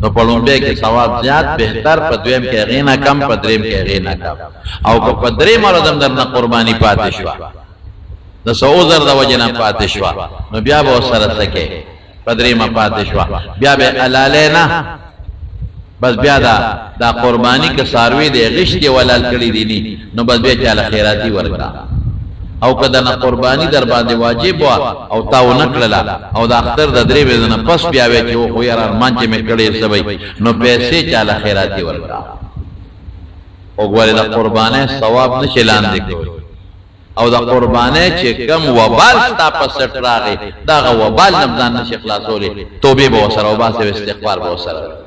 نو په لومبه کې ثواب زیات بهتر په دویم کې غینا کم په دریم کې غینا کم او که په درې مرزم درنه قربانی پاتې شو د سوزر د وجنه پاتې شو نو بیا به سره سکے په درې ما پاتې شو بیا به علاله نه بس بیا دا قربانی که ساروی دی غشتي ولال کړی دی نو بس بیا چاله خیراتی ورکا او کله نه قربانی در باندې واجب وا او تاو نکړه او د اختر د درې ورځې پس بیا وی چې خو یار ارمان چې مې کړی سبي نو پیسې چاله خیراتی ورکا او ګوره د قربانه ثواب نشي لاندې کوي او د قربانه چې کم وبال ستا په سټ راغی دا وبال نمدان نشي خلاصولې توبه به وسره او باسه استغفار به وسره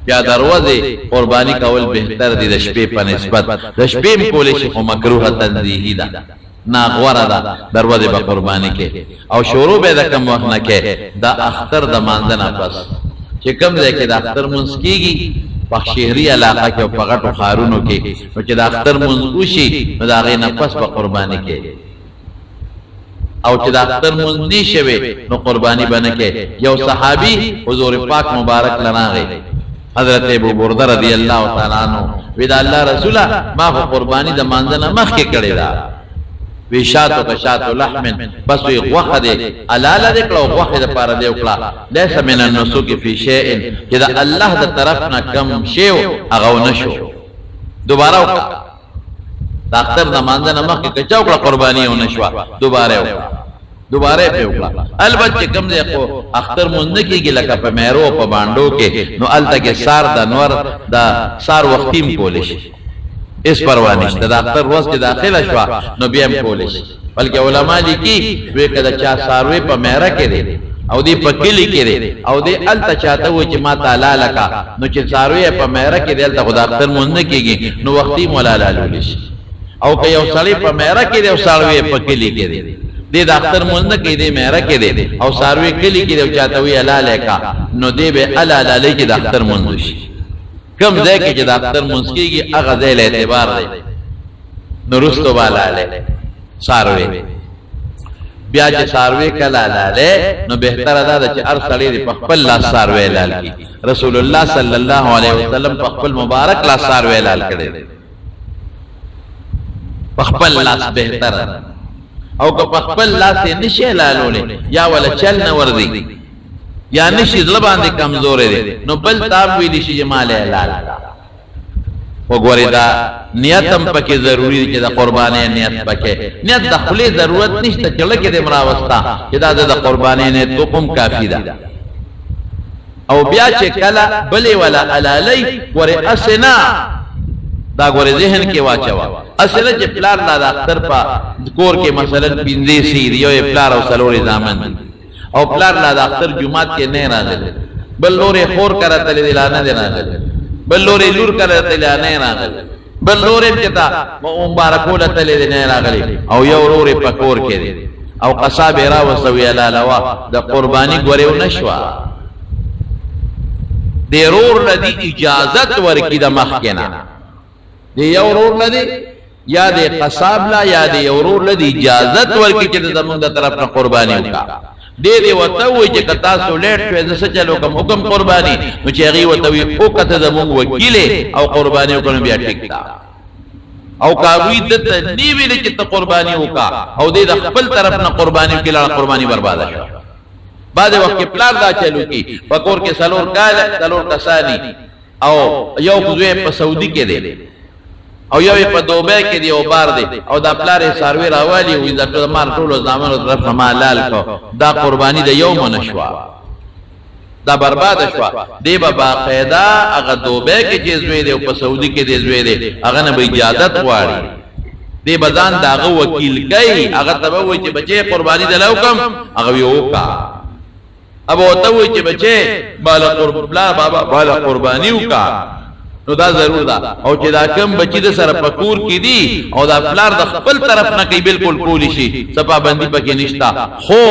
بیا دروازه قربانی کول بهتر دي د شپې په نسبت د شپې کولې شي خو مکروه تنزیهی ده نا غوړه ده دروازه به قربانی کې او شروع به د کم وخت نه کې د اختر د مانځنه پس چې کم ځای کې د اختر مونږ کیږي په شهري علاقه کې او په غټو خارونو کې چې د اختر مونږ وشي نو دا غي نه پس به قربانی کې او چې د اختر مونږ نشوي نو قربانی بنه کې یو صحابي حضور پاک مبارک لناغي حضرت ابو برده رضی اللہ تعالی عنہ ودا اللہ رسولہ ما خو قربانی د مانځنه مخ کې کړی دا وشاتو کشاتو لحم بس وی غوخه دې الاله دې کړو غوخه دې پاره دې وکړه ليس من النسوک فی شیء کدا الله د طرف نه کم شیو هغه نشو دوباره وکړه د اختر د مانځنه مخ کې کچا وکړه قربانی او نشوا دوباره وکړه دوباره په وکړه البته کم دې خو اختر مونږ کېږي لکه په مېرو په باندو کې نو الته کې سار د نور د سار وختیم کول شي اس پروا نشته د اختر ورځ کې داخله شو نو بیا هم کول شي بلکې علما لیکي وې کده چا ساروي په مېرا کې دي او دې په کلی کې دي او دې الته چاته و چې ما تعالی لکا نو چې ساروي په مېرا کې دلته خدا اختر مونږ کېږي نو وختیم ولا لالول شي او که یو سړی په مېرا کې دی او ساروي په کلی کې دي دې د اختر مونږ کې دې مېرا کې دې او ساروي کلی کې دې چاته وی الاله کا نو دې به الاله کې د اختر مونږ شي کم ځای کې چې د اختر مونږ کېږي هغه ځای له اعتبار دی نو رستو بالاله ساروي بیا چې ساروی کله لاله نو بهتره ده چې هر سړی په خپل لاس ساروی لال کی رسول الله صلی الله علیه وسلم په خپل مبارک لاس ساروی لال کړي په خپل لاس بهتره او که په خپل لاس یې نشي لالولې یا ولا چل نه وردی یا نشي زړه باندې کمزورې دي نو بل تاب ویلی شي جماله لال وګورئ دا نیتم پکې ضروری دی چې د قربانۍ نیت پکې نیت د خپلې ضرورت نشته چې لکه د مراوستا چې دا د قربانۍ نیت کوم کافی ده او بیا چې کله بلې ولا علالۍ ورې اسنا دا ګورې ذهن کې واچوا اصله چې پلار دا اختر په کور کې مثلا پینځه سیر یو پلار او سلوري ځامن او پلار دا اختر جمعات کې نه راغلی بل لورې خور کرته دلانه دی راغلی بل لورې لور کرته دلانه راغلی بل لورې کتا مبارکوله تل نه راغلی او یو لورې په کور کې دی او قصاب را وسوي لالوا د قرباني ګورېو نشوا ضرور لدی اجازت ورکی د مخکنه دی یو ورور لدی یا دی قصاب لا یا دی ورور لدی اجازت ورکی چې زمونږ د طرف نه قرباني وکا دی وته وي چې کتا سو لیټ شوی زسه چلو کوم حکم قرباني نو چې هغه وته وي او کته زمونږ وکیل او قرباني وکړو بیا ټیک تا او کاوی د تنی ویل چې ته قرباني وکا او د خپل طرف نه قرباني وکړه قرباني برباد شو بعد وخت کې پلان دا چلو کی پکور کې سلور کسانی او یو کوزه په سعودي کې دی او یو په دوبه کې دی او بار دی او دا پلار ساروی راوالی وي دا مار ټولو زامنو طرف مالال کو دا قربانی د یوم نشوا دا برباد شوا دی به باقاعده هغه دوبه کې چې زوی دی او په سعودي کې دی زوی دی هغه نه به اجازت غواړي دی بزان داغه وکیل کوي هغه ته وایي چې بچي قربانی دلو کم هغه یو کا اب وته وایي چې بچي بالا قربانی وکا نو دا ضرور ده او چې دا کم بچی د سره پکور کې دي او دا پلار د خپل طرف نه کوي بالکل کولی شي صفه بندي پکې نشتا خو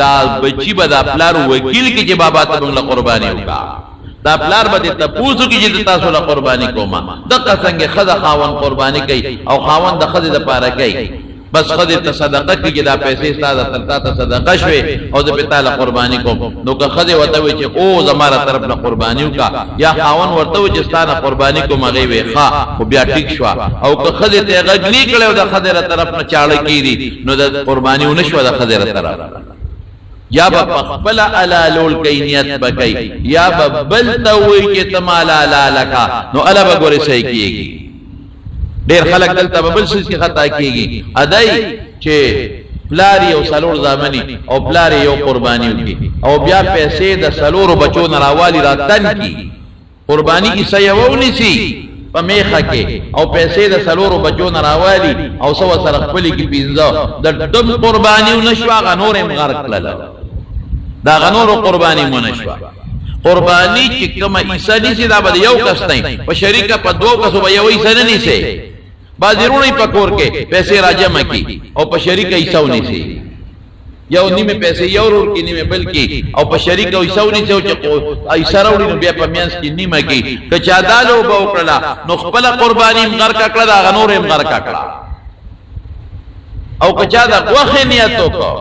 دا بچی به دا پلار وکیل کې چې بابا ته موږ قرباني وکا دا پلار به ته پوسو کې چې تاسو له قرباني کوما دغه څنګه خزه خاون قرباني کوي او خاون د خزه د پاره کوي بس خزه ته صدقه کې دا پیسې ستاسو ترتا ته صدقه شوي او د پتاله قرباني کوم نو که خزه وته وي چې او زماره طرف نه قرباني وکا یا خاون ورته وي چې ستانه قرباني کوم هغه وي ښا خو بیا ټیک شو او که خزه ته غږلی کړو د خزه طرف نه چاړه کیږي نو د قرباني ونشو د خزه طرف یا به خپل علالول کینیت بکای یا به بل ته وي چې تمال علالکا نو الا به ګوري صحیح کیږي ډیر خلک دلته بل څه کې خطا کیږي ادای چې پلاری او سلور زامنی او پلاری یو قربانی وکي او بیا پیسې د سلور بچو نراوالی راتن کی قربانی ایسا یوونی سی په میخه کې او پیسې د سلور بچو نراوالی او سو سره خپل کې پینځه د دم قربانی نشوا غنور مغرق لله دا غنور قربانی مونشوا قربانی چې کومه ایسا نسی دا به یو کس نه په شریکه په دوه کسو به یو ایسا نه نیسي بازیرونی پکور کې پیسې راجمع کی او په شریکه ایساونی سي یو نیمه پیسې یو ورور کې نیمه بلکی او په شریکه ایساونی سي چې ایساروړي نو بیا په میانس کې نیمه کې کچا دالو به وکړه نو خپل قربانی مغر کړه دا غنور مغر کړه او کچا دا غوخه نیت وکړه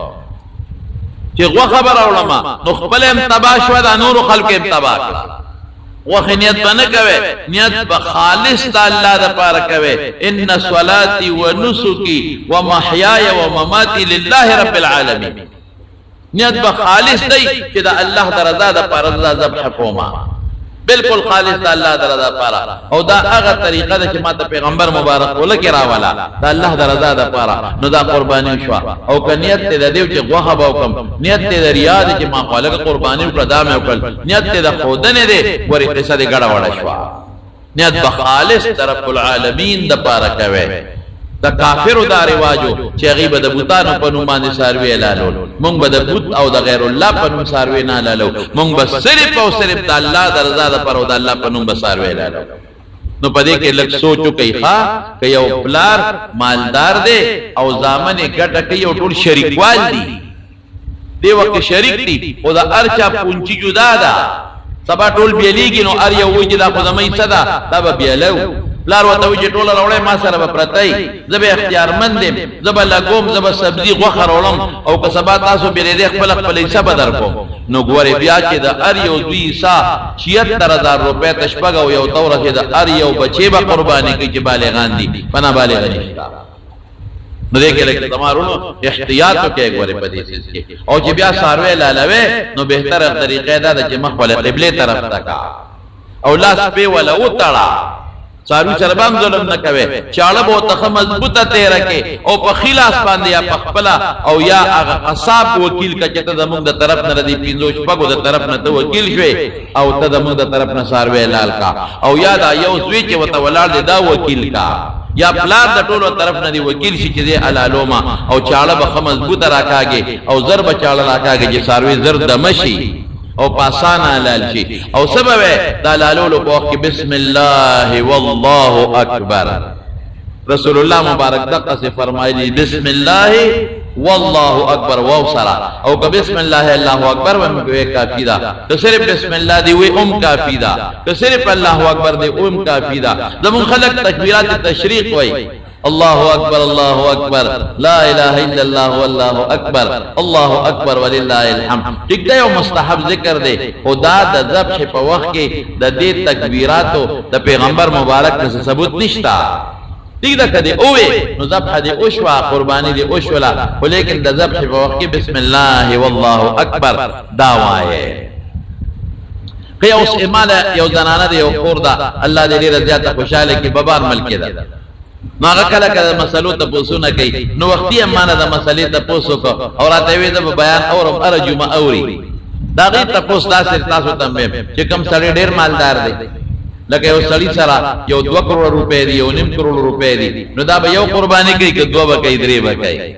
چې غو خبر اورما نو خپل هم تبا شو دا نور خلق هم تبا کړه وخنیت بنه کوي نیت به خالص د الله د پاره کوي ان صلاتي ونسكي ومحياي ومماتي لله رب العالمين نیت به خالص دی چې د الله د رضا د پاره ذبح کوما بالکل خالص د الله د رضا لپاره او دا هغه طریقه ده چې ماته پیغمبر مبارک ولکه راواله د الله د رضا لپاره نو دا قرباني شو او که نیت ته د دې چې غوخه به وکم نیت ته د ریا ده چې ما خالق قرباني وکړه دا مې وکړ نیت ته د خودنه ده ورې قصه دې ګډه وړه شو نیت به خالص رب العالمین د لپاره کوي دا کافر دا رواجو چې غیبه د بوتانو په نوم باندې ساروی لالول مونږ به د بوت او د غیر الله په نوم ساروی نه لالو مونږ به صرف او صرف د الله د رضا لپاره او د الله په نوم به ساروی لالو نو پدې کې لږ سوچو کوي ښا چې یو پلار مالدار دی او ځامن ګټه کوي او ټول شریکوال دي دی وخت شریک دي او د ارچا پونچی جدا ده سبا ټول بیلیږي نو ار یو وجه دا خدامي صدا دا به بیلو پلار وته وی ټوله راوړې ما سره به پرتای زبې اختیارمند دم زب لګوم زب سبزی غوخه راولم او که سبا تاسو بیرې دې خپل خپل حصہ بدر کو نو ګوره بیا چې د ار یو دوی سا 76000 روپے تشپګ او یو تورخه د ار یو بچي به قرباني کوي چې بالغان دي پنا بالغ نشتا نو دې کې لکه تمارونو احتیاط کې ګوره پدې کې او چې بیا ساروي لالوي نو بهتره طریقې دا چې مخ ول قبله طرف تکا او لاس په ولا وتړه سارو سربام ظلم نه کوي چاړه بو ته مضبوطه تیرا کې او په خلاص باندې یا پخپلا او یا هغه قصاب وکیل کچته زموږ د طرف نه ردی پینځو شپږو د طرف نه ته وکیل شوی او ته زموږ د طرف نه ساروي لال کا او یا دا یو زوی چې وته ولال دا وکیل کا یا پلار د ټولو طرف نه دی وکیل شي چې علالوما او چاړه به مضبوطه راکاږي او ضرب چاړه راکاږي چې ساروي زر دمشي او پاسانا لال شي او سبب دا لالولو په وخت کې بسم الله والله اکبر رسول الله مبارک دغه څه فرمایلی بسم الله والله اکبر واو سرا او که بسم الله الله اکبر ومکوي کافی دا که صرف بسم الله دی وی کافی دا که صرف الله اکبر دی کافی دا زمون خلق تکبیرات تشریق وای الله اکبر الله اکبر لا اله الا الله والله اکبر الله اکبر ولله الحمد ټیک دی او مستحب ذکر دی خدا د ذبح په وخت کې د دې تکبیراتو د پیغمبر مبارک څخه ثبوت نشتا ٹھیک ده کدی اوه نو ذبح دی اوشوا قربانی دی اوشولا ولیکن د ذبح په وخت کې بسم الله والله اکبر دا وایي که اوس اماله یو زنانه دی او خور ده الله دې ډیره زیاته خوشاله کې ببار ملک ده نو هغه کله کله مسلو ته پوښتنه کوي نو وختي امانه د مسلې ته پوښتنه کو او راته وی د بیان اورم ارجما اوري دا غي تاسو تاسو ته چې کم سړی ډیر مالدار دی لکه یو سړی سره یو 2 کروڑ روپے دی یو 9 کروڑ روپے دی نو دا به یو قرباني کوي که 2 به کوي 3 به کوي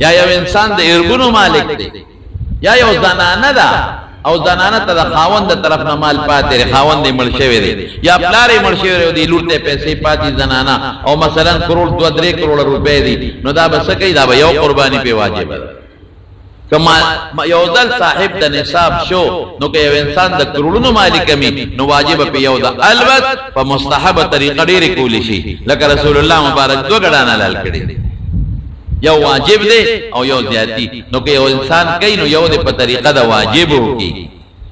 یا یو انسان د ارګونو مالک دی یا یو زنانه ده او زنانه ته د خاوند د طرف نه مال پاتې خاوند یې مړ شوی دی یا پلار یې مړ شوی دی لورته پیسې پاتې زنانه او مثلا کروڑ 2-3 کروڑ روپے دی نو دا به څه کوي دا به یو قرباني په واجب ده کما یو ځل صاحب د نصاب شو نو که یو انسان د کروڑونو مالک می نو واجب په یو ده البته په مستحب طریقه ډېر کولی شي لکه رسول الله مبارک 2 غډانه لال کړي یو واجب دی او یو زیاتی نو که یو انسان کوي نو یو د په طریقه د واجب وکي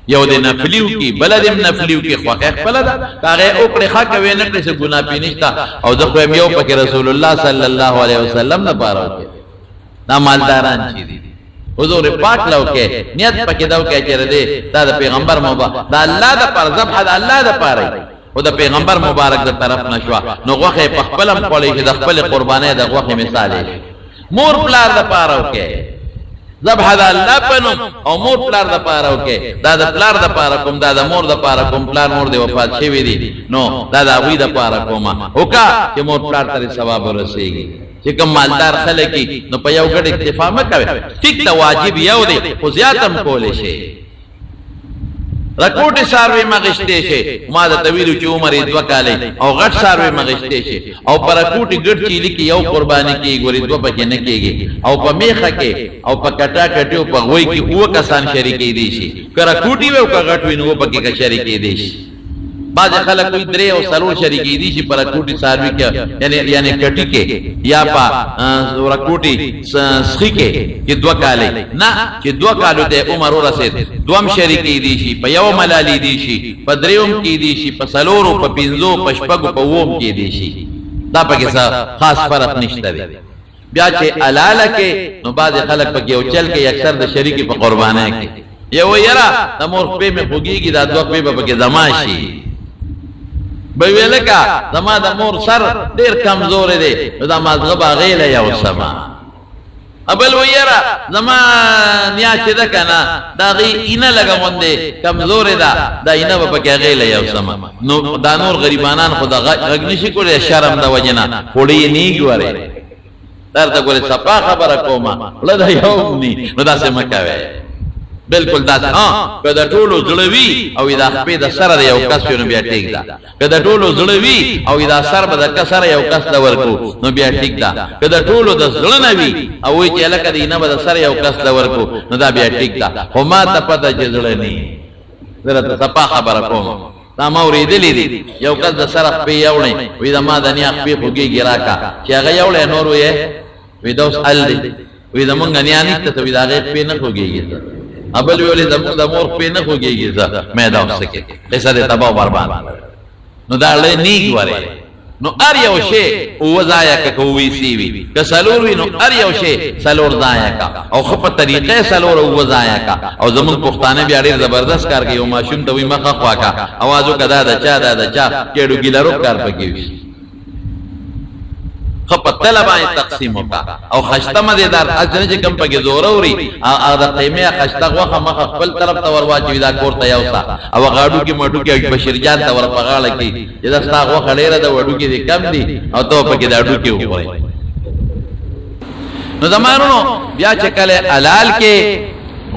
یو د نفلیو کی بلدم نفلیو کی خو خپل ده هغه او کړه خا کوي نه څه ګناه پینښتا او د خو یو پکې رسول الله صلی الله علیه وسلم نه پاره وکي دا مالداران چي دي حضور پاک لو کې نیت پکې دا وکي چې دې دا د پیغمبر مبارک دا الله د پر ذبح د الله د پاره او د پیغمبر مبارک د طرف نشوا نو غوخه په خپلم خولې د خپل قربانې د غوخه مثال مور پلار د پاره وکي ذبح د الله پنو او مور پلار د پاره وکي دا د پلار د پاره کوم دا د مور د پاره کوم پلار مور دی وفات شوی دی نو دا د ابوی د پاره کومه وکا چې مور پلار ته ثواب ورسیږي چې کوم مالدار خلک نو په یو ګډ اکتفا مکوي ټیک ته واجب یو دی خو زیاتم کولې شي رکوټ ساروي مغشته شي ما د طویل چې عمر 2 کال او غټ ساروي مغشته شي او پر رکوټ ګډ چې لیکي یو قرباني کې ګوري 2 پکې نه کېږي او په میخه کې او په کټا کټیو په وای کې او کسان شریکې دي شي کړه کوټي و او غټ وینو پکې کا شریکې دي شي بعض خلک کوئی 3 او 4 شریکې دي شي پر رکوټي ساروي کې یعنی کټي کې یا په رکوټي سخي کې 2 کال نه چې 2 کالو ته عمر ورسید دوم شریکې دي شي په یو ملالي دي شي په دریوم کې دي شي په سلورو په پینځو په شپږو په ووم کې دي شي دا پکې خاص فرق نشته دی بیا چې الاله کې نو بعض خلک پکې او چل کې اکثر د شریکي په قربانه کې یو یرا د مور په مې خوګيږي دا 2 په پکې زماشي به ویلکا زما د مور سر ډیر کمزور دی دا مازغه باغیله یو سما ابل ویرا زما نیا چې ده کنه دا غي اینه لګوندې کمزور ده دا اینه په کې غیله یو سما نو دا نور غریبانان خدا غږ نشي کولای شرم د وجنه وړي نیګ وره درته ګوره صفا خبره کومه لدا یو ني نو دا څه مکوي بالکل دا کله ټولو زړوي او اذا خپې د سره یو کس نو بیا ټیک ده کله ټولو زړوي او اذا سر به د کسر یو کس د ورکو نو بیا ټیک ده کله ټولو د زړنوي او وی چې لکه دینه به د سر یو کس د ورکو نو دا بیا ټیک ده خو ما ته پته چې زړني درته صفا خبره کوم دا ما اوریدلې دي یو کس د سر خپې یوړې وې دا ما د نیا خپې خوږېږي راکا چې هغه یوړې نور وې وې دا اوس ال دی وې زمونږ نیا نشته ته وې د هغې خپې نه خوږېږي ابل ویولې زمونږ د مور خپې نه خوږېږي مې دا اوس کې قصه دې تباہ او برباد نو دا لې نیک وره نو ار یو شی او ضایع کا وی سی وی که سلور وی نو ار یو شی سلور ضایع کا او خپ طریقې سلور او ضایع کا او زمون پښتانه بیا ډیر زبردست کار کوي او ماشوم ته وی مخه خواکا आवाजو کدا د چا کېډو ګیلرو کار پکې وی خپ طلبای تقسیم وکا او خشته مزیدار اجنه چې کم پکې زور اوري ا د قیمه خشته غوخه مخ خپل طرف ته ورواچوي دا کور ته یوسا او غاډو کې مټو کې بشیر جان ته ور پغاله کې چې دا ستا غوخه ډیره د وډو کې کم دي او ته پکې دا ډو کې وګورئ نو زمانونو بیا چې کله حلال کې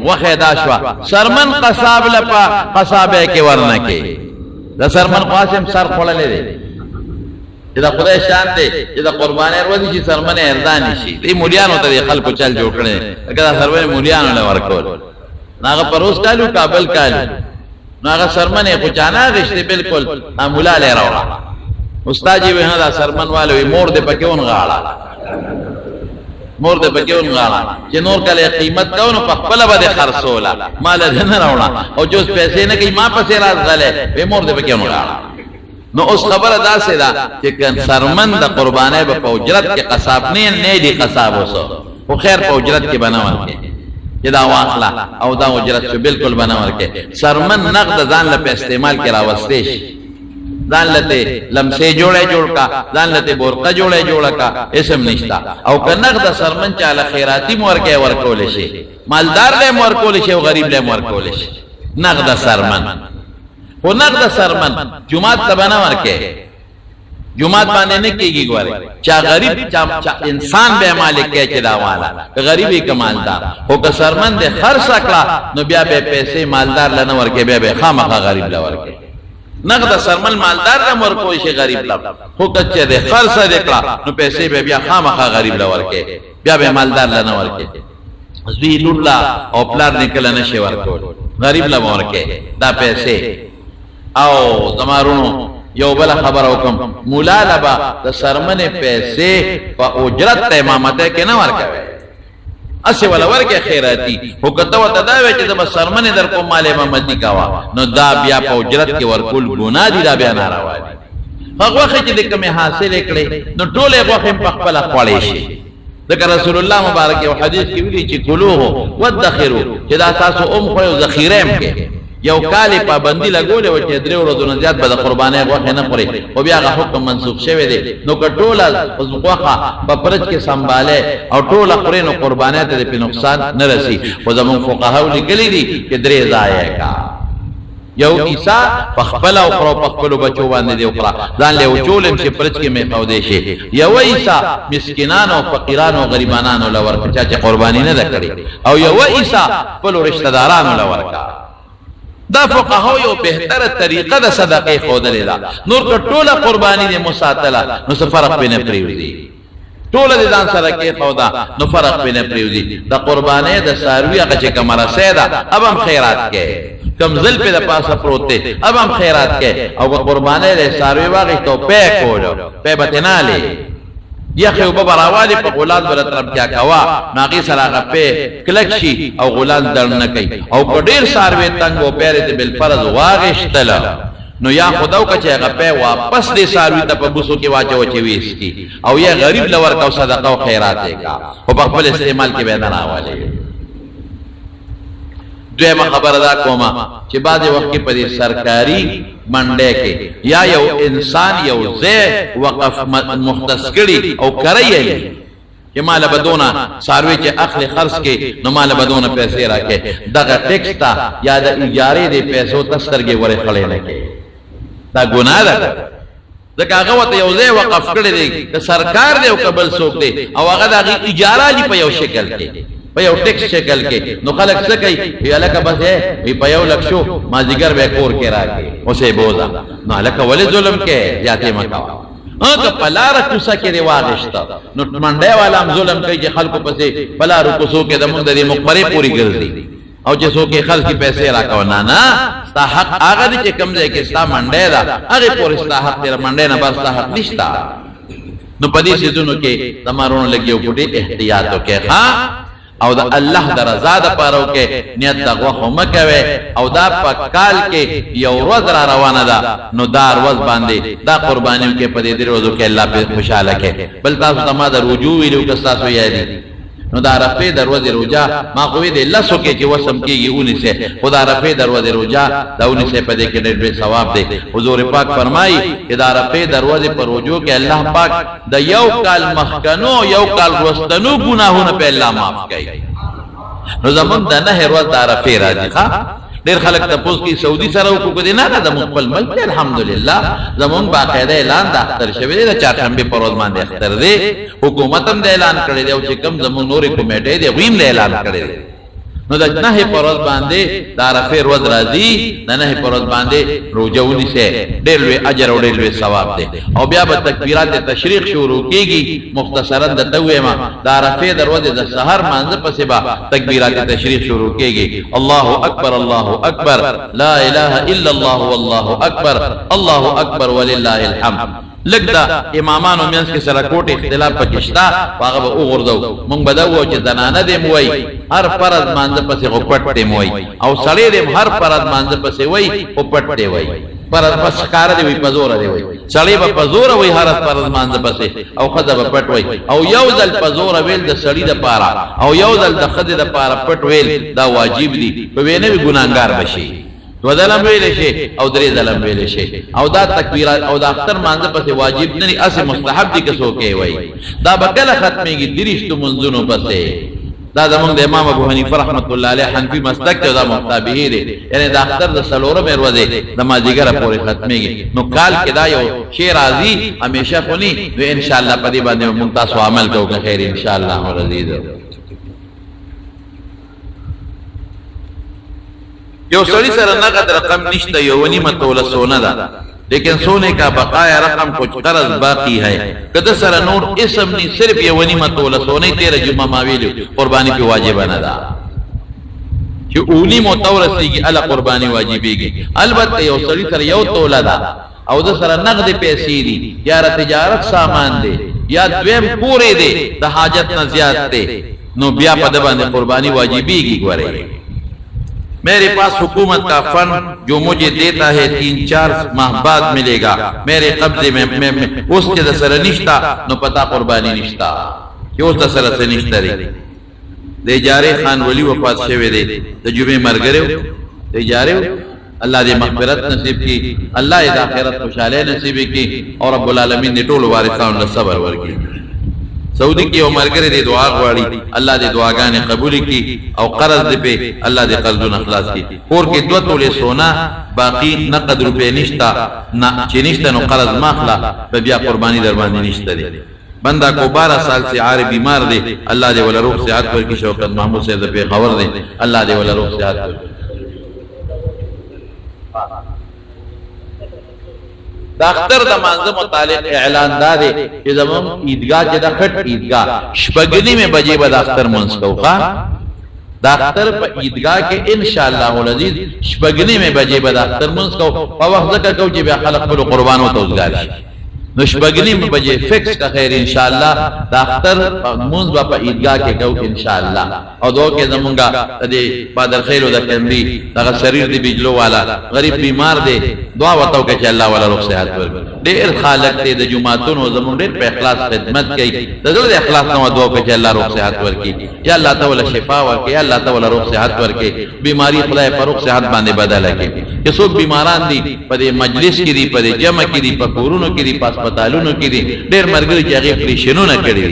غوخه دا شوا سرمن قصاب لپا قصابه کې ورنه کې دا سرمن قاسم سر خړلې دي چې دا خدای شان دی چې دا قرباني ورځي چې سرمنه اردان شي دې مولیانو ته خلکو چل جوړ کړي دا سرمنه مولیانو له ورکول ناغه پروس کالو کابل کالو ناغه سرمنه خو چانا غشته بالکل مولا له راوړه استاد جی وه دا سرمن والو مور دې پکې ون غاړه مور دې پکې ون غاړه چې نور کله قیمت کاو نو خپل به خرڅولا مال دې نه راوړه او جو پیسې نه کوي ما پسې راز غله به مور دې پکې ون غاړه نو اوس خبره دا سه دا چې سرمن د قربانې په اجرت کې قصاب نه دی قصاب وسو خو خیر په اجرت کې بناول کې چې دا واخلا او دا اجرت شو بالکل بناول کې سرمن نقد ځان له استعمال کې راوستې شي ځان لته لمسه جوړ کا ځان لته بورقه جوړ کا اسم نشتا او که نقد سرمن چاله خیراتی مور کې ورکول شي مالدار له مور کول شي او غریب له مور کول شي نقد سرمن خو نقد سرمن جمعات تبنا ورکه جمعات باندې نه کیږي ګوره چا غریب چا انسان به مالک کې چدا والا غریبي کمالدار او که سرمن دې خرڅ کړه نو بیا به پیسې مالدار لنه ورکه بیا به خامخا غریب لا ورکه نقد سرمن مالدار له مور کوئی شي غریب لا خو کچه دې خرڅ دې کړه نو پیسې به بیا خامخا غریب لا ورکه بیا به مالدار لنه ورکه ذل الله او پلار نکل نشي ورکول غریب لا ورکه دا پیسې او زمارونو یو بل خبر حکم مولا لبا د سرمنه پیسې په اجرت ته امامته کې نه ورکوي اسی ولا ورکه خیراتی هو کته وته دا وی چې د سرمنه در کو مال امامتی کاوا نو دا بیا په اجرت کې ورکول ګناه دي دا بیا ناروا دي هغه وخت چې د کومه حاصل کړي نو ټوله غوخه په خپل خپلې شي ذکر رسول الله مبارک یو حدیث کې ویلي چې کلوه ودخروا چې دا تاسو خو ذخیره هم کې یو کالی پابندی لګولې و چې درې ورځې نه زیات به د قربانۍ غوښه نه خوري او بیا هغه حکم منسوخ شوی دی نو کټوله غوښه په پرچ کې سنباله او ټوله خوري نو قربانۍ ته په نقصان نه رسی خو زمون فقهاو لیکلي دي چې درې ضایع کا یو عیسا پخپل او خرو پخپل بچو باندې دی وکړه ځان له وچولم چې پرچ کې مې خو دی شي یو عیسا مسکینان او فقیران او غریبانان لور چې قرباني نه کړي او یو عیسا خپل رشتہ دارانو لور کا دا فقهاو یو بهتره طریقه د صدقې خودلې ده نور ټوله قرباني دې مساتله نو فرق بینه پریوزي ټوله د ځان سره کې خدا نو فرق بینه پریوزي د قرباني د ساروی هغه چې کمره سیدا اب هم خیرات کې کم ذل په د پاسه پروت اب هم خیرات کې او قرباني د ساروی واغې ته په کولو په بتنالي یا خو به براوالی په غولاد بل طرف کیا کوا ناقي سره غپه کلکشي او غولاد درنه کوي او ډیر ساروي تنگ او پیرې ته بل فرض واغشتل نو یا خداو کچه غپه واپس دې ساروي ته په بوسو کې واچو چې وېستی او یا غریب لور کا صدقه او خیرات کا او په خپل استعمال کې به نه راوالي دویمه خبر دا کومه چې بعد وخت کې په سرکاري منډه کې یا یو انسان یو ځای وقف مختص کړي او کوي چې مال بدونه ساروي چې اخلي خرڅ کې نو مال بدونه پیسې راکې دغه ټیکس تا یا د اجارې د پیسو تسترګې ورې خړې نه کې دا ګناه ده ځکه هغه وته یو ځای وقف کړي دی د سرکار دی او قبل څوک دی او هغه د اجاره دی په یو شکل کې په یو ټیکس شکل کې نو خلک څه کوي وی الکه بس وی په یو لک شو ما ذکر به کور کې راکې اوسه بوزا نو الکه ولې ظلم کې ذاته مکا هغه پلار کوسه کې رواجشتا نو منډه والا ظلم کوي چې خلکو پسې پلار کوسو کې د مونږ د مقبره پوری ګرځي او چې څوک خرج کی پیسې راکاو نه ستا حق هغه دي چې کم ځای کې ستا منډه ده هغه پورې ستا حق تیر منډه نه بس ستا حق نشتا نو پدې سيزونو کې تمارونو لګيو پټي احتیاط وکړه ها او دا الله د رضا د پاره کې نیت دغه هم کوي او دا په کال کې یو ورځ را روانه ده نو دا ورځ باندې دا قربانیو کې پدې درې ورځو کې الله په خوشاله کې بل تاسو ته ما د رجوع ویلو که تاسو یادي نو دا عرفه دروازه روجا ما کوی دې لسو کې چې وسم کېږي اونې سے خدا عرفه دروازه روجا دا اونې سے پدې کې ډېر به ثواب دی حضور پاک فرمایي چې دا عرفه دروازه پر روجو کې الله پاک د یو کال مخکنو یو کال وروستنو ګناهونه په الله معاف کوي نو زمون د نه ورځ د عرفه راځي ښا ډېر خلک تاسو کې سعودي سره وکړو دي نه د خپل ملک الحمدلله زمون باقاعده اعلان د اختر شوی دی د چهارشنبه پر ورځ باندې اختر دی حکومت هم د اعلان کړی دی او چې کوم زمون نورې کمیټې دی ویم د اعلان کړی دی نو د نه پر ورځ باندې د عرفه ورځ راځي د نه پر ورځ باندې روزهونی سه ډېر لوی اجر او ډېر لوی ثواب دی او بیا به تکبیرات تشریق شروع کیږي مختصرا د تویما د عرفه دروازه د سحر مانځ پسې با تکبیرات تشریق شروع کیږي الله اکبر لا اله الا الله والله اکبر الله اکبر ولله الحمد لګدا امامانو مینس کې سره کوټ اختلاف پکښتا هغه به وګورځو مونږ بدو چې زنانه دې موي هر فرض مانځ پسې غپټ دې موي او سړی دې هر فرض مانځ پسې وای غپټ دې وای فرض پس کار دې وای پزور دې وای سړی به پزور وای هر فرض مانځ پسې او خزه به پټ وای او یو ځل پزور ویل د سړی د پاره او یو ځل د خزه د پاره پټ ویل دا واجب دي په وینه ګناګار بشي دو ظلم ویل شي او درې ظلم ویل شي او دا تکبیرات او دا اختر مانځ پسې واجب نه اس مستحب دي که څوک وي دا بکله ختميږي درشت منځونو پسې دا زمونږ د امام ابو حنیفه رحمت الله علیه حنفی مسلک ته دا مختابه دي یعنی دا اختر د سلوره مې ورځي د ماجیګر پورې ختميږي نو کال کې دا یو شی راځي همیشه خوني نو ان شاء الله پدې باندې مونږ تاسو عمل کوو خیر ان شاء الله ورزيد یو سړی سره نقد رقم نشته یو ونیمه توله سونه ده لیکن सोने का बकाया रकम कुछ कर्ज बाकी है कदर सर नोट इसम नहीं सिर्फ ये वनीमा तोला सोने 13 जुम्मा मावेली कुर्बानी पे वाजिब बना दा कि ऊनी मोतवरसी की अला कुर्बानी वाजिबेगी अलबत्ते यो सड़ी सर यो तोला दा او د سره نقد پیسې دي یا تجارت سامان دي یا دویم پوره دي د حاجت نه زیات دي نو بیا په د باندې قرباني واجبېږي ګوره मेरे पास हुकूमत का फंड जो मुझे देता है 3-4 माह बाद मिलेगा मेरे कब्जे में उसके दसर निश्ता न पता कुर्बानी निश्ता कि उस दसर से निश्ता दे जारे खान वली वफात शेवे दे जुमे मर गए दे जारे अल्लाह दे मगफिरत नसीब की अल्लाह दे आखिरत खुशहाली नसीब की और रब्बुल आलमीन ने टोल वारिसान له صبر ورکی سعودی کی عمر کرے دے دعا غواړي الله دې دعاګانې قبول کړي او قرض دې په الله دې قرضونه خلاص کړي اور کې 2 تولې سونا باقی نقد روپے نشتا نه چې نشته نو قرض ماخلا په بیا قرباني در باندې نشته دي بندہ کو 12 سال سے عارف بیمار دے اللہ دے ولا روح صحت پر کی شوکت محمود صاحب پہ خبر دے اللہ دے ولا روح صحت پر دا اختر د منظم متعلق اعلان دادې چې زموږ عیدګاه چې د خټ عیدګاه شپږنی میں بجې به د اختر منځ کوخه دا اختر په عیدګاه کې ان شاء الله العزیز شپږنی میں بجې به د اختر منځ کو په وخت ځکه کو چې بیا خلق په قربانو توزګار شي نو شپږنی میں بجې فکس کا خیر ان شاء الله دا اختر منځ په عیدګاه کې کو ان شاء الله او دوه کې زمونږه د بدر خیر د کندي دغه شریر دی بجلو والا غریب بیمار دی دعا وتاو کې چې الله ولا روح صحت ورکړي ډېر خالق دې د جمعهتونو زمونږ ډېر په اخلاص خدمت کوي د زړه اخلاص نو دعا کې چې الله روح صحت ورکړي یا الله تعالی شفا ورکړي یا الله تعالی روح صحت ورکړي بیماری خدای پر روح صحت باندې بدل کړي چې څوک بیماران دي په دې مجلس کې دي په دې جمع کې دي په کورونو کې دي په هسپتالونو کې دي ډېر مرګري چې هغه پریشنونه کړي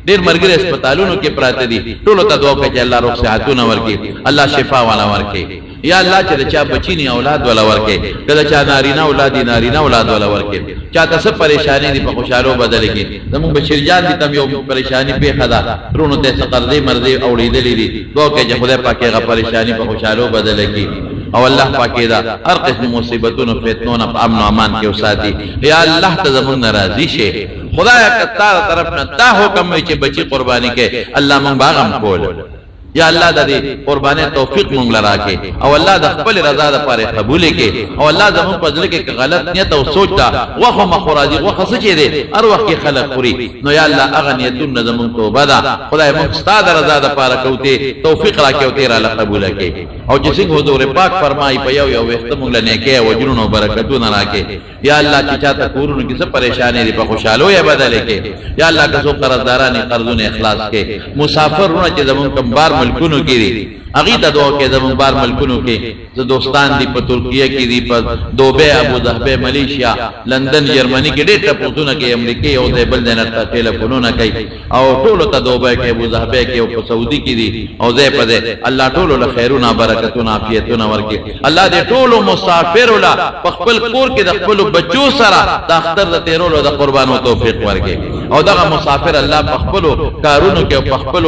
ډېر مرګري هسپتالونو کې پراته دي ټول ته دعا کوي چې الله روح صحتونه ورکړي الله شفا والا ورکړي یا الله چې چا بچی نه اولاد ولا ورکړي کله چا نارینه اولاد دي نارینه اولاد ولا ورکړي چا تاسو پریشانی دي په خوشاله بدل کې زموږ بشیر جان دي تم یو پریشانی په خدا ترونو ته سقردي مرضی اوریدلې دي دعا کوي چې خدای پاک هغه پریشانی په خوشاله بدل کې او الله پاک دا هر قسم مصیبتونو فتنونو په امن او امان کې وساتي یا الله ته زموږ ناراضي شي خدای کتار طرف نه تا حکم چې بچی قرباني کې الله مونږ باغم کول یا الله د دې قربانه توفیق مونږ لراکې او الله د خپل رضا لپاره قبول کړي او الله زموږ په ځل کې غلط نیت او سوچ تا وخه مخراجي وخه څه چي دي هر وخت کې خلق خوري نو یا الله هغه نیتونه زموږ توبه ده خدای مونږ ستاسو رضا لپاره کوته توفیق راکې او تیرا قبول کړي او چې څنګه حضور پاک فرمایي په یو یو وخت مونږ لنه کې او جنونو برکتونه راکې یا الله چې چاته کورونو کې څه پریشانی دي په خوشاله یې بدل کړي یا الله که څو قرضداران قرضونه اخلاص کړي مسافرونه چې زموږ کم بار ملکونو کې دي اغي ته دعا کې زموږ بار ملکونو کې زه دوستان دي په ترکیه کې دي په دوبه ابو ظبي ملیشیا لندن جرمني کې ډېر ټپوسونه کې امریکا او د بل دنه ټلیفونونه کوي او ټول ته دوبه کې ابو ظبي کې او په سعودي کې دي او زه په دې الله ټول له خیرونه برکتونه عافیتونه ورکړي الله دې ټول مسافر ولا په خپل کور کې د خپل بچو سره د اختر د تیرولو د قربانو توفیق ورکړي او دغه مسافر الله په خپل کارونو کې په خپل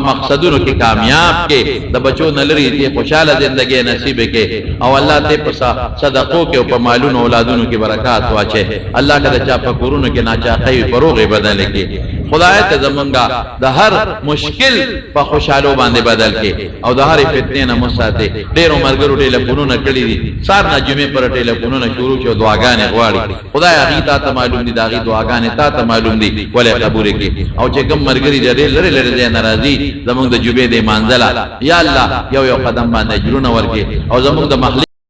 مقصدونو کې کامیاب کې د بچو نلري دې خوشاله ژوندۍ نصیب کې او الله دې په صدقو کې او په مالونو اولادونو کې برکات واچي الله کده چا په کورونو کې ناچاقي پروغه بدل کې خدای ته زمونږه د هر مشکل په خوشاله باندې بدل کې او د هر فتنې نه مساته ډېر مرګرو ټلیفونونه کړی دي سار نه جمعې پر ټلیفونونه شروع شو دعاګانې غواړي خدای هغه ته معلوم دي داغي دعاګانې ته معلوم دي ولې قبول کې او چې کوم مرګري دې لری لری ناراضي زمونږ د جمعې د منځله یا الله یو یو قدم باندې جوړونه ورکې او زموږ د محل